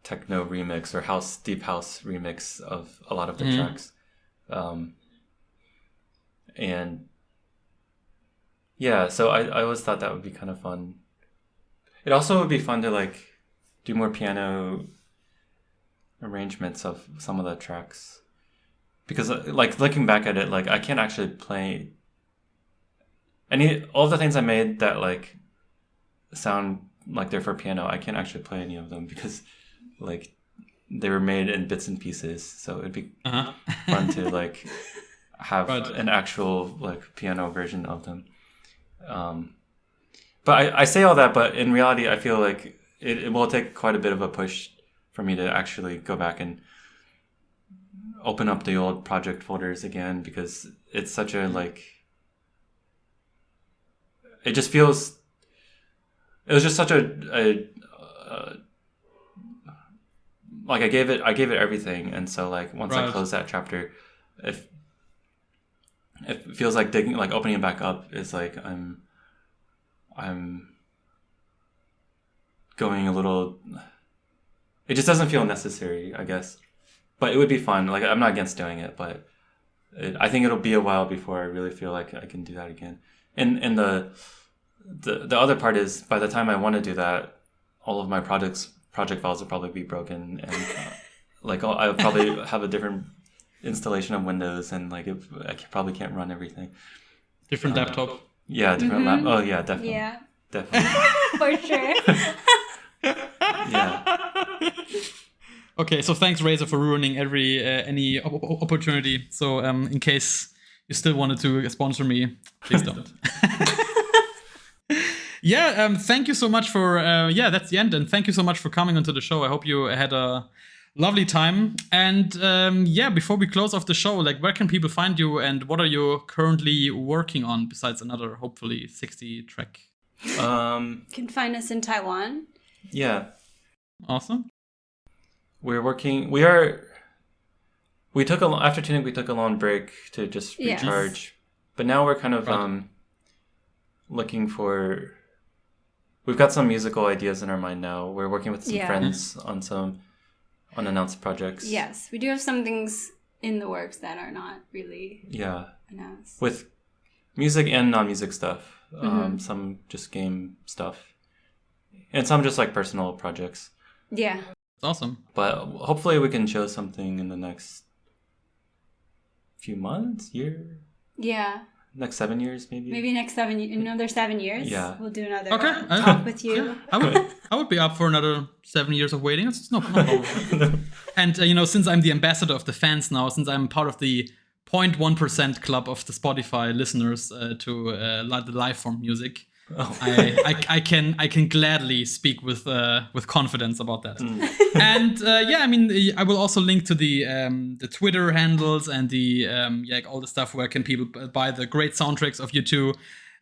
techno remix or deep house remix of a lot of the tracks. And yeah, so I always thought that would be kind of fun. It also would be fun to, like, do more piano arrangements of some of the tracks. Because, like, looking back at it, like, I can't actually play all of the things I made that, like, sound like they're for piano. I can't actually play any of them because, like, they were made in bits and pieces. So it'd be fun to, like, have an actual, like, piano version of them. But I say all that, but in reality, I feel like it will take quite a bit of a push for me to actually go back and open up the old project folders again, because it's such a, like... It just feels... It was just such a like, I gave it everything, and so, like, once I close that chapter, it feels like opening it back up is like I'm going a little... It just doesn't feel necessary, I guess. But it would be fun. Like, I'm not against doing it, but I think it'll be a while before I really feel like I can do that again. And the other part is, by the time I want to do that, all of my project files will probably be broken, and like, I'll probably have a different installation of Windows, and, like, I probably can't run everything. Different laptop. Yeah, different lap. Oh yeah, definitely. Yeah. Definitely. For sure. Yeah. Okay, so thanks, Razor, for ruining any opportunity. So in case you still wanted to sponsor me, please don't. Thank you so much for that's the end, and thank you so much for coming onto the show. I hope you had a lovely time. And before we close off the show, like, where can people find you, and what are you currently working on besides another hopefully 60 track Um, You can find us in Taiwan. yeah. Awesome. We're working. After Tunic, we took a long break to just Yes. recharge. But now we're kind of Right. looking for. We've got some musical ideas in our mind now. We're working with some Yeah. friends on some unannounced projects. Yes, we do have some things in the works that are not really Yeah, announced. with music and non-music stuff. Mm-hmm. Some just game stuff, and some just like personal projects. Yeah. It's awesome. But hopefully, we can show something in the next few months, Yeah. next 7 years, maybe. Maybe another 7 years. Yeah. We'll do another Okay, talk with you. I would be up for another 7 years of waiting. It's no problem. And since I'm the ambassador of the fans now, since I'm part of the 0.1% club of the Spotify listeners to the Lifeformed music, Oh. I can gladly speak with confidence about that. And I will also link to the Twitter handles and the all the stuff where can people buy the great soundtracks of U2.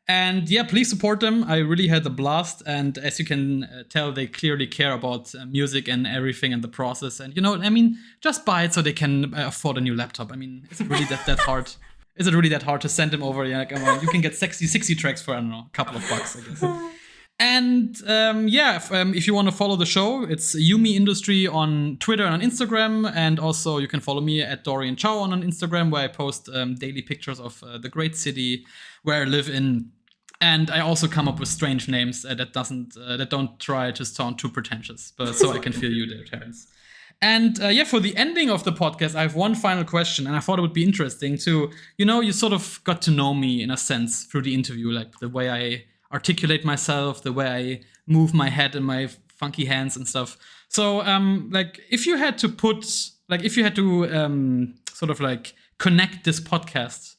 And yeah, please support them. I really had a blast, and as you can tell, they clearly care about music and everything and the process. And just buy it so they can afford a new laptop. Is it really that hard? Is it really that hard to send them over? Yeah, come on, you can get 60 tracks for, I don't know, a couple of bucks, I guess. And if you want to follow the show, it's Yumi Industry on Twitter and on Instagram. And also you can follow me at Dorian Chow on Instagram, where I post daily pictures of the great city where I live in. And I also come up with strange names that don't try to sound too pretentious, but so I can feel you there, Terrence. And for the ending of the podcast, I have one final question, and I thought it would be interesting to, you sort of got to know me in a sense through the interview, like the way I articulate myself, the way I move my head and my funky hands and stuff. So, if you had to connect this podcast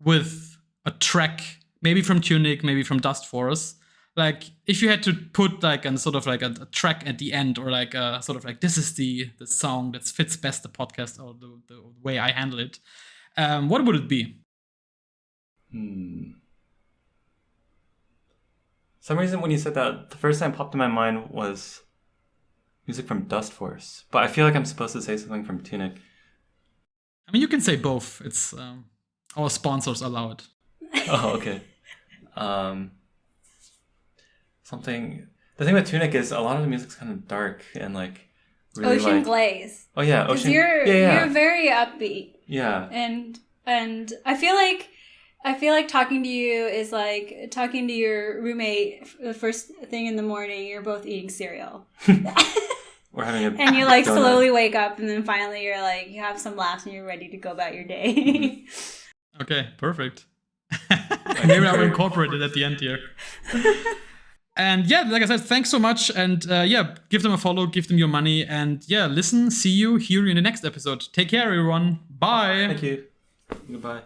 with a track, maybe from Tunic, maybe from Dust Forest, like if you had to put like a sort of like a track at the end, or like a sort of like this is the song that fits best the podcast or the way I handle it, what would it be? Some reason when you said that, the first time popped in my mind was music from Dust Force, but I feel like I'm supposed to say something from Tunic. You can say both. It's our sponsors allow it. Oh, okay. The thing with Tunic is a lot of the music's kind of dark and like really Ocean Glaze. Oh yeah, Because Ocean. you're very upbeat. Yeah. And I feel like talking to you is like talking to your roommate the first thing in the morning. You're both eating cereal. We're having a And you like donut. slowly wake up, and then finally you're like, you have some laughs and you're ready to go about your day. Okay, perfect. Maybe I will incorporate it at the end here. And yeah, like I said, thanks so much. And give them a follow, give them your money. And yeah, listen, see you, hear you in the next episode. Take care, everyone. Bye. Thank you. Goodbye.